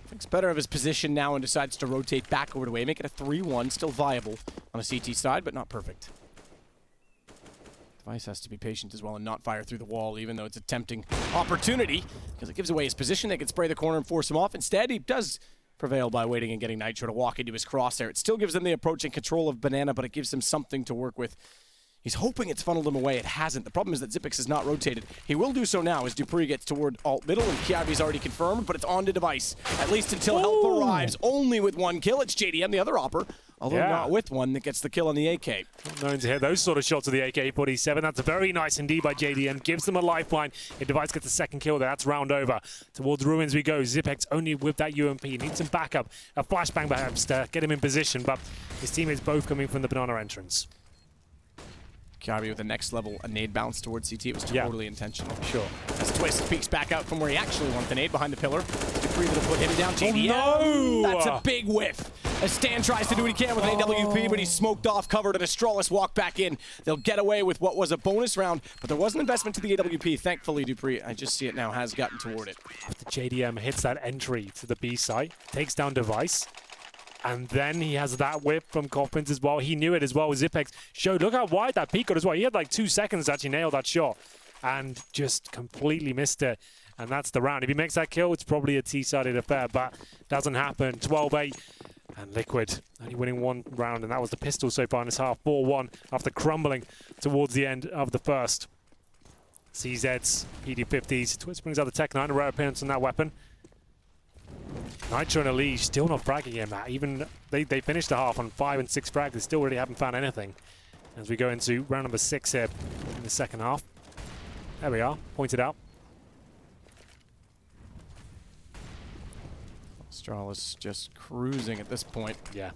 thinks better of his position now and decides to rotate back over to A. Make it a 3-1. Still viable on a CT side, but not perfect. Device has to be patient as well and not fire through the wall, even though it's a tempting opportunity, because it gives away his position. They can spray the corner and force him off. Instead, he does prevail by waiting and getting Nitro to walk into his crosshair. It still gives them the approach and control of Banana, but it gives him something to work with. He's hoping it's funneled him away. It hasn't. The problem is that Zipex is not rotated. He will do so now as Dupree gets toward alt middle, and Kiabi's already confirmed, but it's on to Device. At least until help arrives. Only with 1 kill. It's JDM, the other opper, although not with one, that gets the kill on the AK. Not known to hit those sort of shots of the AK-47. That's very nice indeed by JDM. Gives them a lifeline. If Device gets the second kill there, that's round over. Towards Ruins we go. Zipex only with that UMP. Needs some backup. A flashbang perhaps to get him in position, but his teammates both coming from the Banana entrance. Kiabi with the next level, a nade bounce towards CT. It was totally intentional. Sure. As Twist peeks back out from where he actually wanted the nade behind the pillar. Dupree will put him down. JDM. Oh, no! That's a big whiff. As Stan tries to do what he can with an AWP, but he's smoked off, covered, and Astralis walk back in. They'll get away with what was a bonus round, but there was an investment to the AWP. Thankfully, Dupree, I just see it now, has gotten toward it. After JDM hits that entry to the B site, takes down Device. And then he has that whip from Coffins as well. He knew it as well with Zipex. Showed, look how wide that peak got as well. He had like 2 seconds to actually nail that shot. And just completely missed it. And that's the round. If he makes that kill, it's probably a T-sided affair. But doesn't happen. 12-8. And Liquid only winning 1 round. And that was the pistol so far in this half. 4-1 after crumbling towards the end of the first. CZs, PD50s. Twist brings out the Tech 9. A rare appearance on that weapon. Nitro and Elise still not fragging him. Even they finished the half on 5 and 6 frags. They still really haven't found anything. As we go into round number 6 here in the second half. There we are, pointed out. Astralis just cruising at this point. Yeah.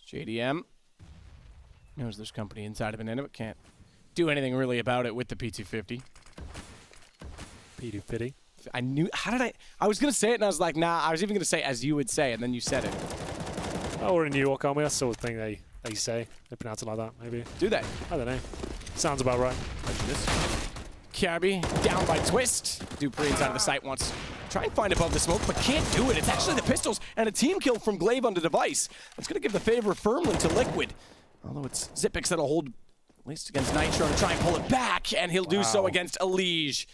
JDM knows there's company inside of Banana, but can't do anything really about it with the P250. P250. I knew, I was going to say it and I was like, nah, I was even going to say as you would say, and then you said it. Oh, we're in New York, aren't we? That's the sort of thing they say. They pronounce it like that, maybe. Do they? I don't know. Sounds about right. Kiabi down by Twist. Dupree inside of the site wants to try and find above the smoke, but can't do it. It's actually the pistols and a team kill from Glaive on the Device. That's going to give the favor firmly to Liquid. Although it's Zipex that'll hold, at least against Nitro, to try and pull it back, and he'll do so against Elige.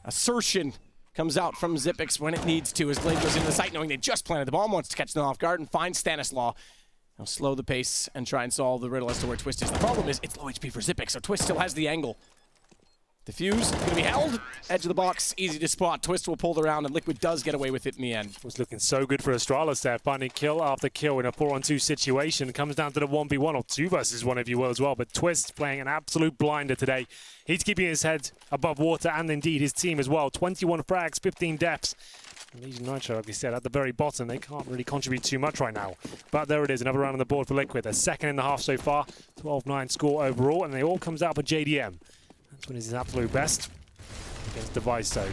Assertion comes out from Zipex when it needs to as Glaive goes into the site knowing they just planted the bomb, wants to catch them off guard and find Stanislaw. He'll slow the pace and try and solve the riddle as to where Twist is. The problem is it's low HP for Zipex, so Twist still has the angle. Diffuse, going to be held. Edge of the box, easy to spot. Twist will pull around, and Liquid does get away with it in the end. It was looking so good for Astralis there, finding kill after kill in a 4-on-2 situation. It comes down to the 1v1 or 2 versus 1 if you will as well. But Twist playing an absolute blinder today. He's keeping his head above water, and indeed his team as well. 21 frags, 15 deaths. Legion Nitro, like we said, at the very bottom, they can't really contribute too much right now. But there it is, another round on the board for Liquid. They're second in the half so far, 12-9 score overall, and they all comes out for JDM. That's when he's his absolute best. Against Device, though.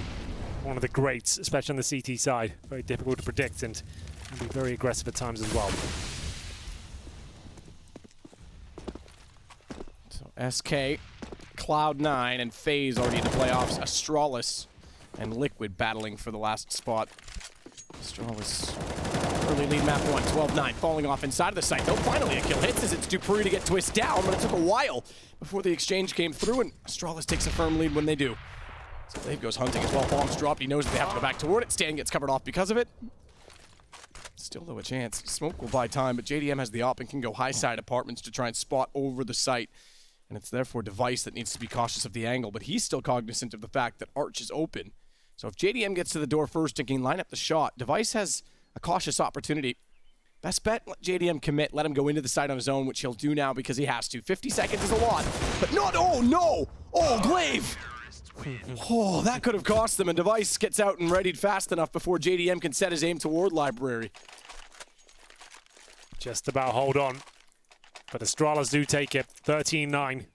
One of the greats, especially on the CT side. Very difficult to predict and can be very aggressive at times as well. So SK, Cloud9, and FaZe already in the playoffs. Astralis and Liquid battling for the last spot. Astralis early lead map 1, 12-9, falling off inside of the site. Though finally a kill hits as it's Dupree to get Twist down, but it took a while before the exchange came through, and Astralis takes a firm lead when they do. So Dave goes hunting as well. Bombs dropped. He knows that they have to go back toward it. Stan gets covered off because of it. Still, though, a chance. Smoke will buy time, but JDM has the op and can go high side apartments to try and spot over the site. And it's therefore Device that needs to be cautious of the angle, but he's still cognizant of the fact that Arch is open. So if JDM gets to the door first and can line up the shot, Device has a cautious opportunity. Best bet, let JDM commit, let him go into the site on his own, which he'll do now because he has to. 50 seconds is a lot, but not, oh no! Oh, Glaive! Oh, that could have cost them, and Device gets out and readied fast enough before JDM can set his aim toward Library. Just about hold on. But Astralis do take it, 13-9. And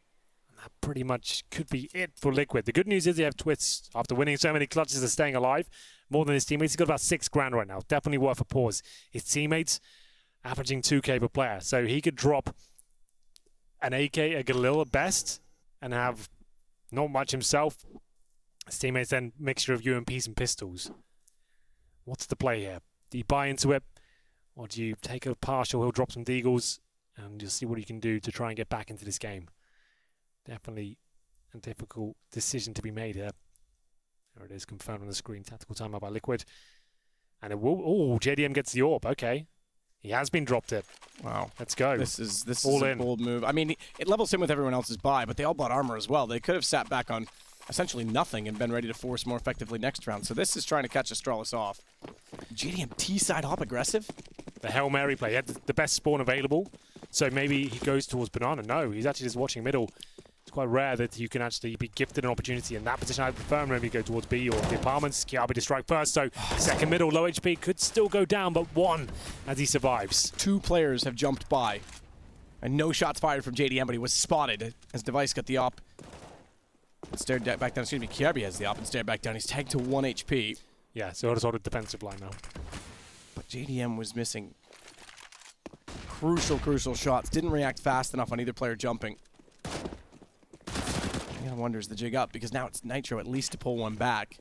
that pretty much could be it for Liquid. The good news is they have Twist. After winning so many clutches, they're staying alive. More than his teammates. He's got about 6 grand right now. Definitely worth a pause. His teammates averaging 2K per player. So he could drop an AK, a Galil at best, and have not much himself. His teammates then mixture of UMPs and pistols. What's the play here? Do you buy into it? Or do you take a partial, he'll drop some deagles, and you'll see what he can do to try and get back into this game. Definitely a difficult decision to be made here. There it is, confirmed on the screen. Tactical timeout by Liquid. And it will... Oh, JDM gets the AWP. Okay. He has been dropped it. Wow. Let's go. This is a bold move. I mean, it levels him with everyone else's buy, but they all bought armor as well. They could have sat back on essentially nothing and been ready to force more effectively next round. So this is trying to catch Astralis off. JDM T-side hop aggressive? The Hail Mary play. He had the best spawn available. So maybe he goes towards Banana. No, he's actually just watching middle. It's quite rare that you can actually be gifted an opportunity in that position. I prefer maybe go towards B or the apartments. Kiabi to strike first, so second middle, low HP, could still go down, but one as he survives. 2 players have jumped by, and no shots fired from JDM, but he was spotted as Device got the op. And stared back down, excuse me, Kiabi has the op and stared back down. He's tagged to 1 HP. Yeah, so it's sort of defensive line now. But JDM was missing crucial shots. Didn't react fast enough on either player jumping. I wonder is the jig up, because now it's Nitro at least to pull one back.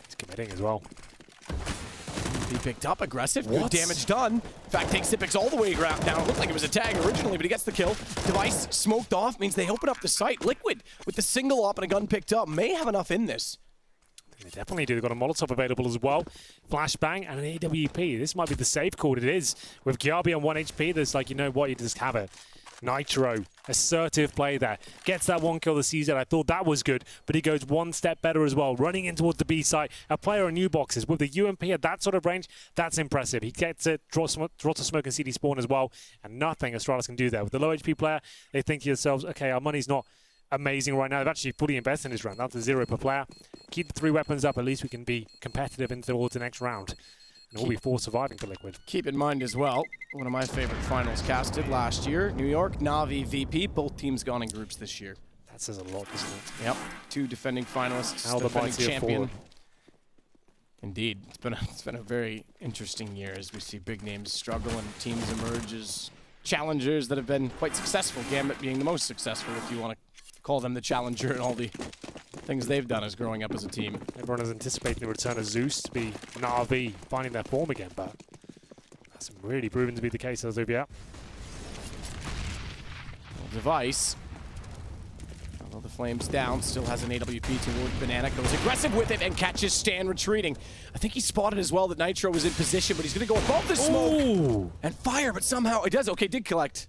He's committing as well. He picked up aggressive. Good damage done. In fact, takes Sipix all the way down. It looked like it was a tag originally, but he gets the kill. Device smoked off means they open up the site. Liquid, with the single op and a gun picked up, may have enough in this. They definitely do. They've got a Molotov available as well. Flashbang and an AWP. This might be the safe call. It is. With Kiabi on 1 HP, there's like, you know what, you just have it. Nitro, assertive play there. Gets that 1 kill to CZ. I thought that was good, but he goes 1 step better as well. Running in towards the B site. A player on new boxes with the UMP at that sort of range, that's impressive. He gets it, draws to smoke and CD spawn as well, and nothing Astralis can do there. With the low HP player, they think to themselves, okay, our money's not amazing right now. They've actually fully invested in this round. That's a 0 per player. Keep the 3 weapons up. At least we can be competitive towards the next round. And we'll be 4 surviving for Liquid. Keep in mind as well, one of my favorite finals casted last year, New York, Na'Vi, VP, both teams gone in groups this year. That says a lot, doesn't it? Yep, 2 defending finalists, How defending the champion. Indeed, it's been a very interesting year as we see big names struggle and teams emerge as challengers that have been quite successful. Gambit being the most successful, if you want to call them the challenger, and all the things they've done as growing up as a team. Everyone is anticipating the return of Zeus to be Na'Vi finding their form again, but that's really proven to be the case as of yet. Device, although the flames down, still has an AWP toward Banana, goes aggressive with it and catches Stan retreating. I think he spotted as well that Nitro was in position, but he's going to go above the smoke and fire, but somehow it does. Okay, did collect.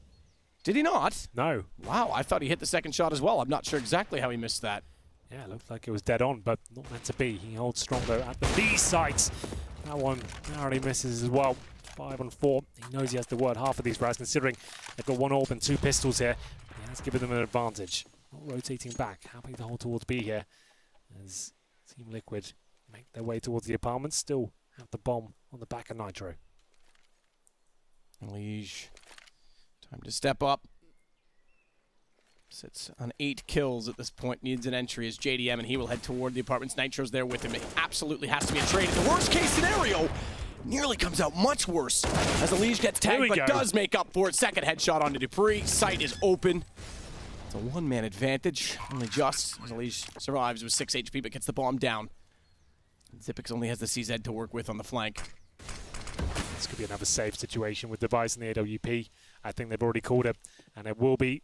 Did he not? No. Wow, I thought he hit the second shot as well. I'm not sure exactly how he missed that. Yeah, looked like it was dead on, but not meant to be. He holds strong though at the B site. That one narrowly misses as well. 5 on 4. He knows he has to word half of these rounds, considering they've got 1 AWP and 2 pistols here. He has given them an advantage. Not rotating back. Happy to hold towards B here. As Team Liquid make their way towards the apartment. Still have the bomb on the back of Nitro. Liege, time to step up. Sits on 8 kills at this point, needs an entry as JDM, and he will head toward the apartments. Nitro's there with him. It absolutely has to be a trade. In the worst case scenario, nearly comes out much worse as the Liege gets tagged, but does make up for it. Second headshot onto Dupree. Sight is open. It's a 1-man advantage, only just as the Liege survives with 6 HP, but gets the bomb down. Xyp9x only has the CZ to work with on the flank. This could be another safe situation with Device and the AWP. I think they've already called it, and it will be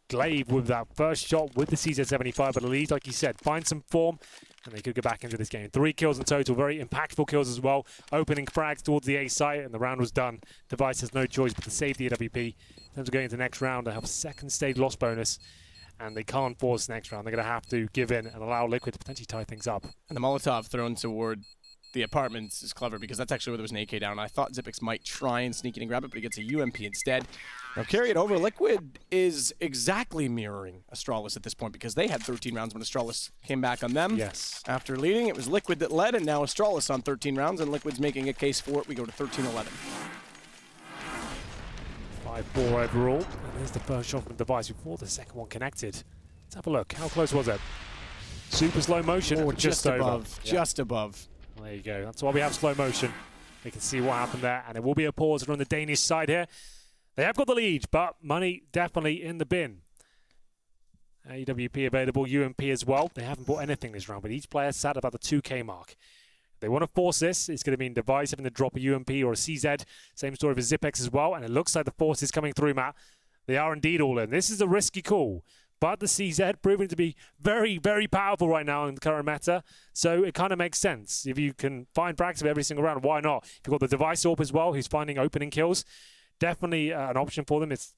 Glaive with that first shot with the CZ75, but the lead, like you said, find some form, and they could go back into this game. 3 kills in total, very impactful kills as well. Opening frags towards the A site, and the round was done. Device has no choice but to save the AWP. In terms of going into the next round, they have a second stage loss bonus, and they can't force the next round. They're going to have to give in and allow Liquid to potentially tie things up. And the Molotov thrown toward the apartments is clever, because that's actually where there was an AK down. I thought Xyp9x might try and sneak in and grab it, but he gets a UMP instead. Now carry it over. Liquid is exactly mirroring Astralis at this point, because they had 13 rounds when Astralis came back on them. Yes. After leading, it was Liquid that led, and now Astralis on 13 rounds, and Liquid's making a case for it. We go to 13-11. 5-4 overall. And there's the first shot from Device before the second one connected. Let's have a look. How close was it? Super slow motion. Oh, just above. Yeah. Just above. Well, there you go. That's why we have slow motion. We can see what happened there. And it will be a pause on the Danish side here. They have got the lead, but money definitely in the bin. AWP available, UMP as well. They haven't bought anything this round, but each player sat about the 2K mark. If they want to force this, it's going to mean Device having to drop a UMP or a CZ. Same story for Xyp9x as well. And it looks like the force is coming through, Matt. They are indeed all in. This is a risky call. But the CZ proving to be very, very powerful right now in the current meta. So it kind of makes sense. If you can find frags of every single round, why not? If you've got the Device AWP as well, who's finding opening kills, definitely an option for them. It's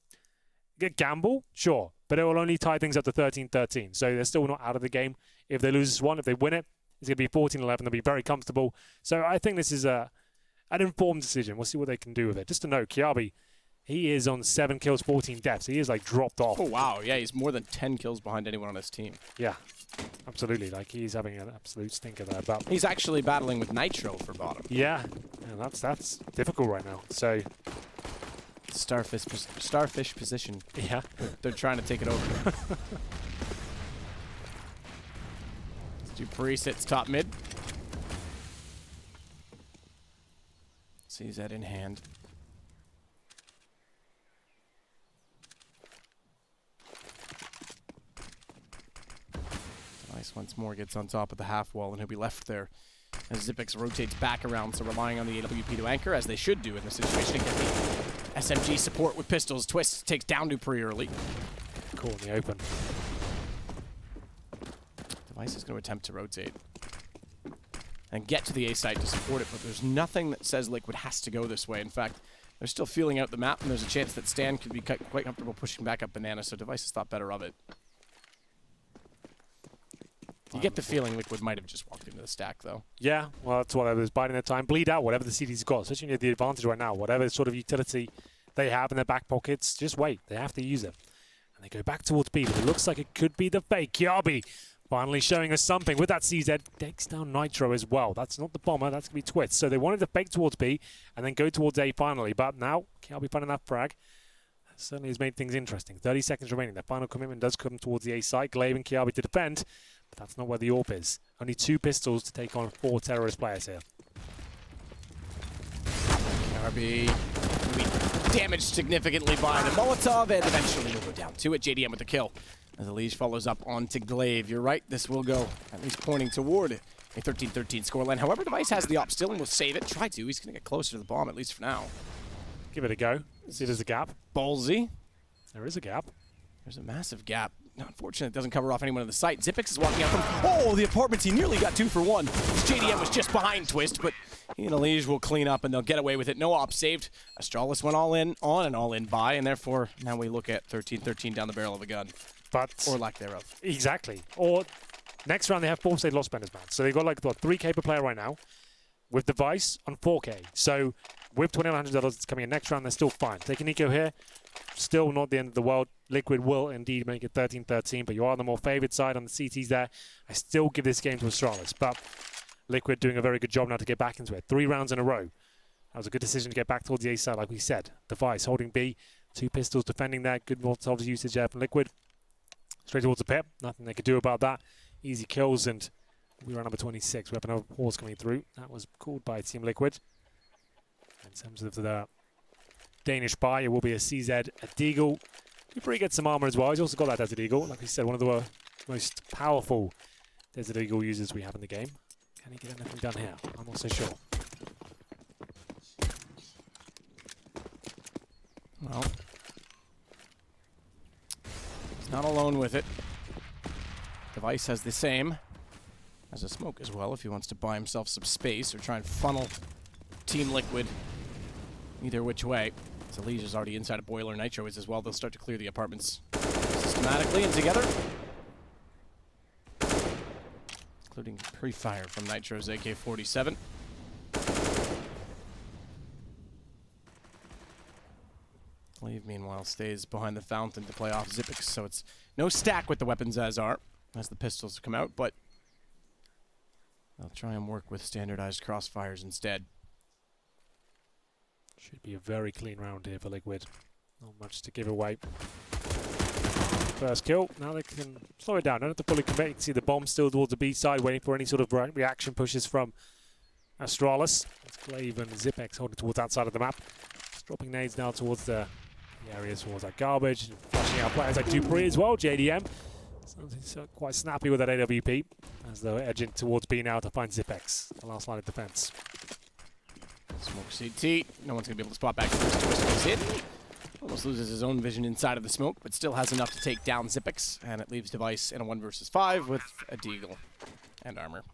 a gamble, sure, but it will only tie things up to 13-13. So they're still not out of the game. If they lose this one, if they win it, it's going to be 14-11. They'll be very comfortable. So I think this is an informed decision. We'll see what they can do with it. Just to note, Kiabi, he is on 7 kills, 14 deaths. He is like dropped off. Oh, wow. Yeah, he's more than 10 kills behind anyone on his team. Yeah, absolutely. Like, he's having an absolute stinker there. But he's actually battling with Nitro for bottom. Yeah, and that's difficult right now. So starfish position. Yeah. They're trying to take it over. Dupree sits top mid. Sees that in hand. Device once more gets on top of the half wall, and he'll be left there as Xyp9x rotates back around, so relying on the AWP to anchor, as they should do in this situation, and get the SMG support with pistols. Twist takes down Dupree early. Cool in the open. Device is going to attempt to rotate and get to the A site to support it, but there's nothing that says Liquid has to go this way. In fact, they're still feeling out the map, and there's a chance that Stan could be quite comfortable pushing back up Banana, so Device has thought better of it. You get the feeling Liquid might have just walked into the stack, though. Yeah, well, that's what I was biding their time. Bleed out whatever the CD's got, especially when you have the advantage right now. Whatever sort of utility they have in their back pockets, just wait. They have to use it. And they go back towards B, but it looks like it could be the fake. Kiabi finally showing us something with that CZ. Takes down Nitro as well. That's not the bomber, that's going to be Twist. So they wanted to fake towards B and then go towards A finally. But now, Kiabi finding that frag. That certainly has made things interesting. 30 seconds remaining. Their final commitment does come towards the A site. Glaive and Kiabi to defend. But that's not where the AWP is. Only 2 pistols to take on 4 terrorist players here. Kiabi will be damaged significantly by the Molotov, and eventually will go down to it. JDM with the kill. As the Liege follows up onto Glaive. You're right, this will go at least pointing toward a 13-13 scoreline. However, Device has the op still and will save it. Try to. He's going to get closer to the bomb, at least for now. Give it a go. See, there's a gap. Ballsy. There is a gap. There's a massive gap. Unfortunately, it doesn't cover off anyone in the site. Xyp9x is walking out from, oh, the apartments. He nearly got 2 for 1. JDM was just behind Twist, but Liege will clean up and they'll get away with it. No op saved. Astralis went all in on an all-in buy, and therefore now we look at 13-13 down the barrel of a gun. Or lack thereof. Exactly. Or next round they have 4 state loss spenders, man. So they've got like, what, 3K per player right now with Device on 4K. So with $2,100 it's coming in next round, they're still fine. Taking Nico here, still not the end of the world. Liquid will indeed make it 13-13, but you are the more favored side on the CTs there. I still give this game to Astralis, but Liquid doing a very good job now to get back into it. 3 rounds in a row. That was a good decision to get back towards the A side, like we said. Device holding B, 2 pistols defending that. Good Molotovs usage there from Liquid. Straight towards the pit. Nothing they could do about that. Easy kills, and we were number 26. Weapon of Horse coming through. That was called by Team Liquid. In terms of the Danish buy, it will be a CZ at Deagle. Dupree gets some armor as well. He's also got that Desert Eagle. Like we said, one of the most powerful Desert Eagle users we have in the game. Can he get anything done here? I'm not so sure. Well, he's not alone with it. Device has the same. Has a smoke as well if he wants to buy himself some space or try and funnel Team Liquid either which way. So Liege is already inside a boiler. Nitro is as well. They'll start to clear the apartments systematically and together. Including pre-fire from Nitro's AK-47. Cleve, meanwhile, stays behind the fountain to play off Zippix, so it's no stack with the weapons as the pistols come out, but they'll try and work with standardized crossfires instead. Should be a very clean round here for Liquid. Not much to give away. First kill. Now they can slow it down. Don't have to fully commit. You can see the bomb still towards the B side, waiting for any sort of reaction pushes from Astralis. It's Glaive and Zipex holding towards that side of the map. Just dropping nades now towards the areas towards that garbage. Flashing out players like Dupree as well. JDM. So quite snappy with that AWP as they're edging towards B now to find Zipex, the last line of defense. Smoke CT. No one's going to be able to spot back first. Twist goes in. Almost loses his own vision inside of the smoke, but still has enough to take down Zipex, and it leaves Device in a 1 versus 5 with a deagle and armor.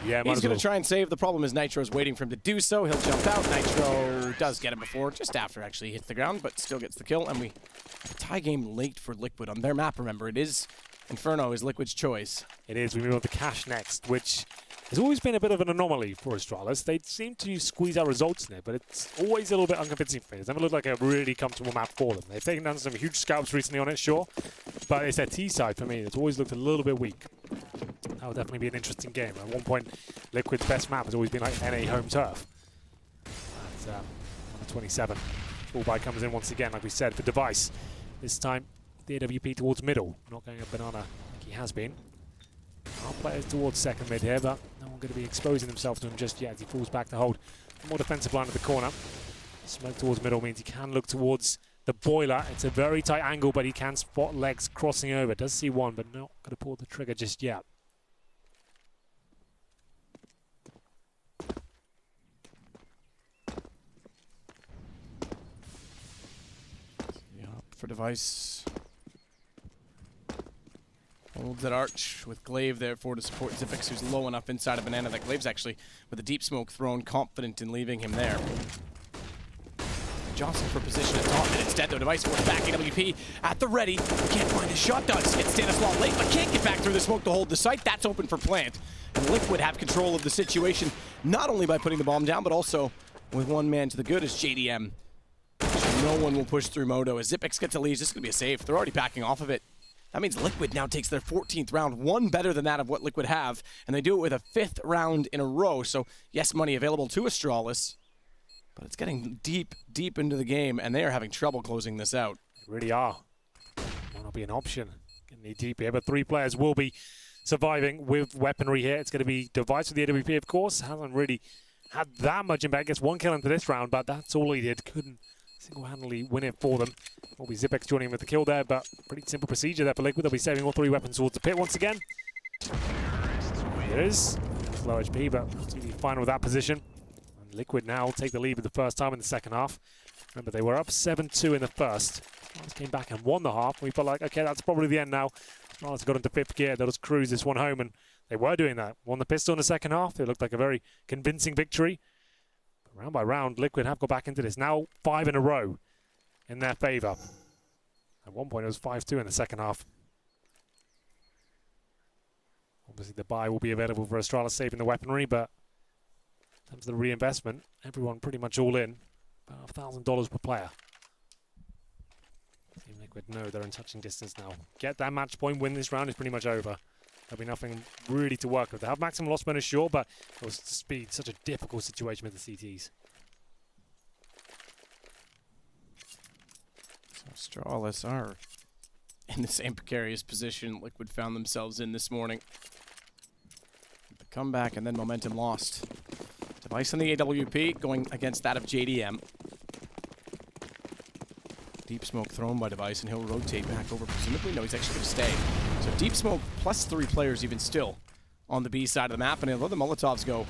Yeah, he's going to try and save. The problem is Nitro's waiting for him to do so. He'll jump out. Nitro does get him before, just after actually he hits the ground, but still gets the kill. And we have a tie game late for Liquid on their map. Remember, it is Inferno is Liquid's choice. It is. We move on to Cash next, which has always been a bit of an anomaly for Astralis. They seem to squeeze out results in it, but it's always a little bit unconvincing for me. It's never looked like a really comfortable map for them. They've taken down some huge scalps recently on it, sure, but it's their T side for me. It's always looked a little bit weak. That would definitely be an interesting game. At one point, Liquid's best map has always been like NA home turf. That's number 27. Full buy comes in once again, like we said, for Device. This time, the AWP towards middle. Not going a banana like he has been. Our players towards second mid here, but no one going to be exposing himself to him just yet as he falls back to hold a more defensive line at the corner. Smoke towards middle means he can look towards the boiler. It's a very tight angle, but he can spot legs crossing over. Does see one, but not going to pull the trigger just yet. Yeah, for Device. Holds that arch with Glaive there for to support Zipex, who's low enough inside of Banana that Glaive's actually, with a deep smoke thrown, confident in leaving him there. Johnson for position at top, and instead though Device forced back. AWP at the ready. Can't find his shot. Does hit Stanislaw late, but can't get back through the smoke to hold the site. That's open for plant. And Liquid have control of the situation, not only by putting the bomb down, but also with one man to the good as JDM. No one will push through Moto. As Zipex gets a lead, this is going to be a save. They're already backing off of it. That means Liquid now takes their 14th round, one better than that of what Liquid have, and they do it with a 5th round in a row. So, yes, money available to Astralis, but it's getting deep, deep into the game, and they are having trouble closing this out. They really are. Might not be an option. Getting deep here, but 3 players will be surviving with weaponry here. It's going to be Device with the AWP, of course. Hasn't really had that much impact. Gets 1 kill into this round, but that's all he did. Couldn't single-handedly win it for them. Will be Zipex joining with the kill there, but pretty simple procedure there for Liquid. They'll be saving all 3 weapons towards the pit once again. It is. Low HP, but absolutely fine with that position. And Liquid now take the lead for the first time in the second half. Remember, they were up 7-2 in the first. Astralis came back and won the half. We felt like, okay, that's probably the end now. Astralis got into 5th gear. They'll just cruise this one home, and they were doing that. Won the pistol in the second half. It looked like a very convincing victory. Round by round, Liquid have got back into this. Now 5 in a row in their favor. At one point it was 5-2 in the second half. Obviously the buy will be available for Astralis saving the weaponry, but in terms of the reinvestment, everyone pretty much all in. About $1,000 per player. Team Liquid know they're in touching distance now. Get that match point, win this round is pretty much over. There'll be nothing really to work with. They have maximum loss bonus, sure, but it was speed, such a difficult situation with the CTs. So Astralis are in the same precarious position Liquid found themselves in this morning. The comeback and then momentum lost. Device on the AWP going against that of JDM. Deep smoke thrown by Device, and he'll rotate back over, presumably. No, he's actually going to stay. So deep smoke plus 3 players even still on the B side of the map, and although the Molotovs go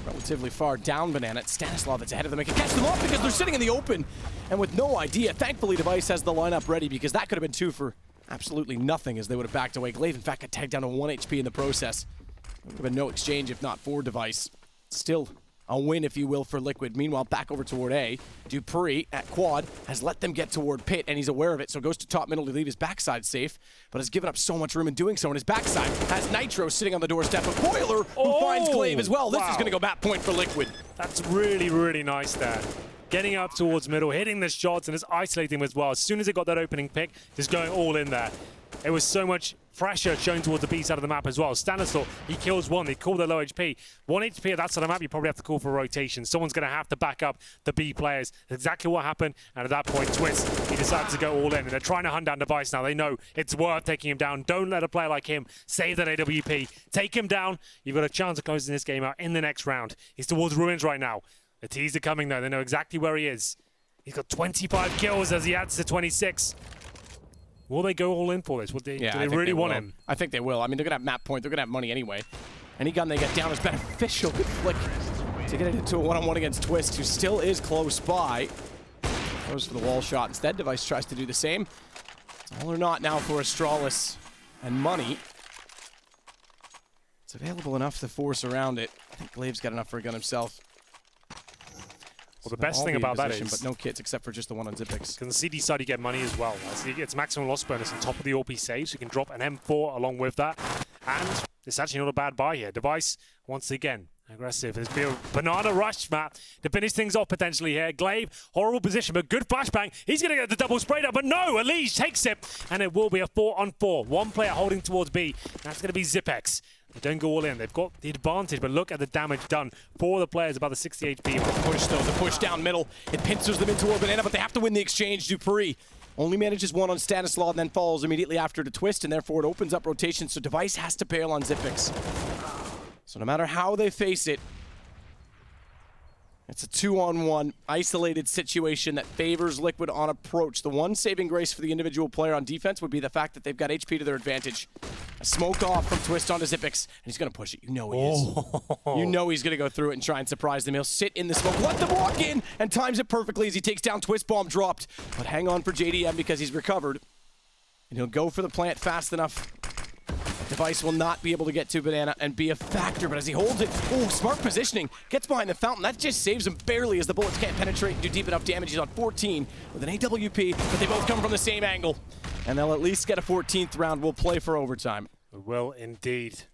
relatively far down Banana, it's Stanislav that's ahead of them. They can catch them off because they're sitting in the open and with no idea. Thankfully, Device has the lineup ready because that could have been 2 for absolutely nothing as they would have backed away. Glaive, in fact, got tagged down to 1 HP in the process. There would have been no exchange if not for Device. Still a win, if you will, for Liquid. Meanwhile, back over toward A. Dupree at quad has let them get toward pit, and he's aware of it, so goes to top middle to leave his backside safe, but has given up so much room in doing so. And his backside has Nitro sitting on the doorstep of Boiler, who finds Glaive as well. This is going to go map point for Liquid. That's really, really nice there. Getting up towards middle, hitting the shots, and just isolating him as well. As soon as it got that opening pick, just going all in there. It was so much pressure shown towards the B side of the map as well. Stanislav, he kills one. They call their low HP. 1 HP at that side of the map, you probably have to call for a rotation. Someone's going to have to back up the B players. That's exactly what happened. And at that point, Twist, he decides to go all in. And they're trying to hunt down Device now. They know it's worth taking him down. Don't let a player like him save that AWP. Take him down. You've got a chance of closing this game out in the next round. He's towards Ruins right now. The T's are coming, though. They know exactly where he is. He's got 25 kills as he adds to 26. Will they go all in for this? Do they really want him? I think they will. I mean, they're going to have map point. They're going to have money anyway. Any gun they get down is beneficial. Good flick to get it into a one-on-one against Twist, who still is close by. Goes for the wall shot. Instead, Device tries to do the same. It's all or not now for Astralis. And money. It's available enough to force around it. I think Glaive's got enough for a gun himself. Well, the best thing about that is... But no kits except for just the one on Zipix. Because on the CD side, you get money as well. So he gets maximum loss bonus on top of the OP save, so you can drop an M4 along with that. And it's actually not a bad buy here. Device, once again, aggressive. There's been a banana rush, Matt, to finish things off potentially here. Glaive, horrible position, but good flashbang. He's going to get the double spray down, but no, Elige takes it. And it will be a 4-on-4. One player holding towards B. That's going to be Zipex. They don't go all in. They've got the advantage, but look at the damage done for the players about the 60 HP. The push, though. The push down middle. It pincers them into a banana, but they have to win the exchange. Dupree only manages one on Stanislav and then falls immediately after to Twist, and therefore it opens up rotation, so Device has to bail on Zipix. So no matter how they face it, it's a 2-on-1 isolated situation that favors Liquid on approach. The one saving grace for the individual player on defense would be the fact that they've got HP to their advantage. A smoke off from Twist onto Zipix, and he's going to push it. You know he is. You know he's going to go through it and try and surprise them. He'll sit in the smoke, let them walk in, and times it perfectly as he takes down Twist. Bomb dropped. But hang on for JDM because he's recovered. And he'll go for the plant fast enough. Device will not be able to get to Banana and be a factor, but as he holds it, smart positioning, gets behind the fountain. That just saves him barely as the bullets can't penetrate and do deep enough damage. He's on 14 with an AWP, but they both come from the same angle. And they'll at least get a 14th round. We'll play for overtime. We will indeed.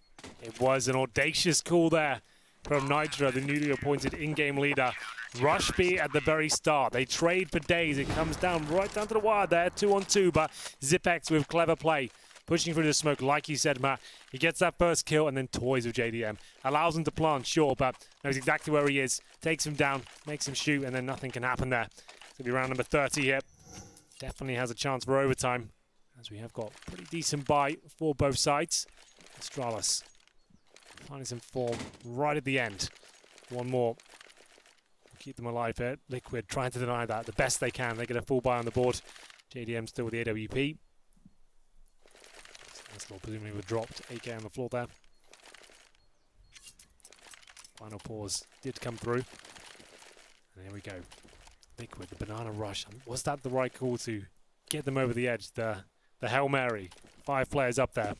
It was an audacious call there from Nitro, the newly appointed in-game leader. Rush B at the very start. They trade for days. It comes down right down to the wire there, 2-on-2, but Zipex with clever play. Pushing through the smoke, like you said, Matt. He gets that first kill and then toys with JDM. Allows him to plant, sure, but knows exactly where he is. Takes him down, makes him shoot, and then nothing can happen there. It's going to be round number 30 here. Definitely has a chance for overtime, as we have got pretty decent buy for both sides. Astralis finding some form right at the end. One more. Keep them alive here. Liquid trying to deny that the best they can. They get a full buy on the board. JDM still with the AWP. Presumably were dropped. AK on the floor there. Final pause did come through. And here we go. Liquid, the banana rush. Was that the right call to get them over the edge? The Hail Mary. 5 players up there.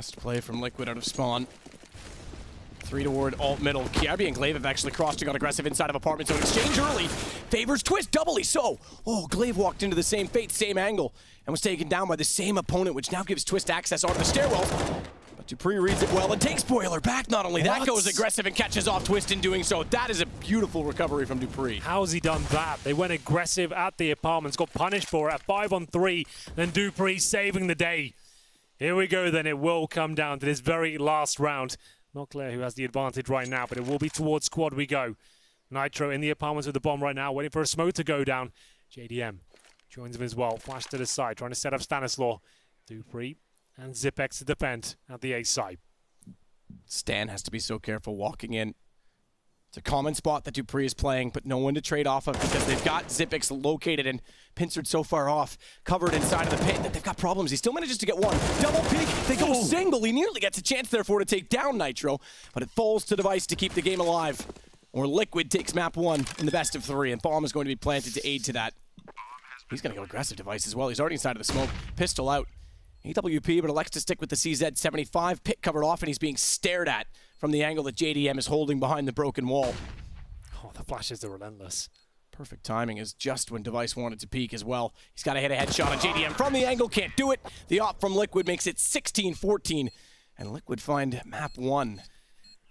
Fast play from Liquid out of spawn. 3 toward alt middle. Kjaerbye and Glaive have actually crossed and got aggressive inside of apartment zone. Exchange early. Favors Twist doubly so. Oh, Glaive walked into the same fate, same angle, and was taken down by the same opponent, which now gives Twist access onto the stairwells. But dupreeh reads it well and takes Spoiler back. Not only that, goes aggressive and catches off Twist in doing so. That is a beautiful recovery from dupreeh. How's he done that? They went aggressive at the apartments, got punished for it at 5-on-3, then dupreeh saving the day. Here we go then. It will come down to this very last round. Not clear who has the advantage right now, but it will be towards squad we go. Nitro in the apartments with the bomb right now, waiting for a smoke to go down. JDM joins him as well. Flash to the side, trying to set up Stanislaw. dupreeh and Zipex to defend at the A side. Stan has to be so careful walking in. It's a common spot that dupreeh is playing, but no one to trade off of because they've got Zipex located and pincered so far off, covered inside of the pit that they've got problems. He still manages to get one. Double peek, they go single. He nearly gets a chance therefore to take down Nitro, but it falls to Device to keep the game alive. Or Liquid takes map 1 in the best of 3, and bomb is going to be planted to aid to that. He's going to go aggressive Device as well. He's already inside of the smoke. Pistol out. AWP, but elects to stick with the CZ-75. Pit covered off, and he's being stared at from the angle that JDM is holding behind the broken wall. Oh, the flashes are relentless. Perfect timing is just when Device wanted to peek as well. He's got to hit a headshot on JDM from the angle. Can't do it. The op from Liquid makes it 16-14, and Liquid find map 1.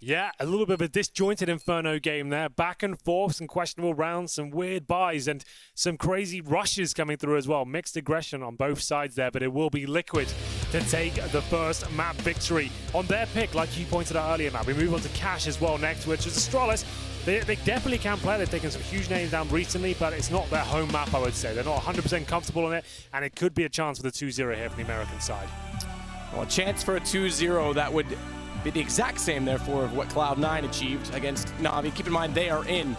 Yeah, a little bit of a disjointed Inferno game there. Back and forth, some questionable rounds, some weird buys, and some crazy rushes coming through as well. Mixed aggression on both sides there, but it will be Liquid to take the first map victory on their pick, like you pointed out earlier, Matt. We move on to Cash as well next, which is Astralis. They definitely can play. They've taken some huge names down recently, but it's not their home map, I would say. They're not 100% comfortable on it, and it could be a chance for the 2-0 here from the American side. Well, a chance for a 2-0 that would be the exact same, therefore, of what Cloud9 achieved against Na'Vi. Keep in mind, they are in.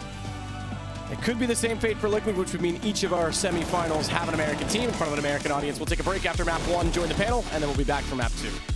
It could be the same fate for Liquid, which would mean each of our semifinals have an American team in front of an American audience. We'll take a break after map 1, join the panel, and then we'll be back for map 2.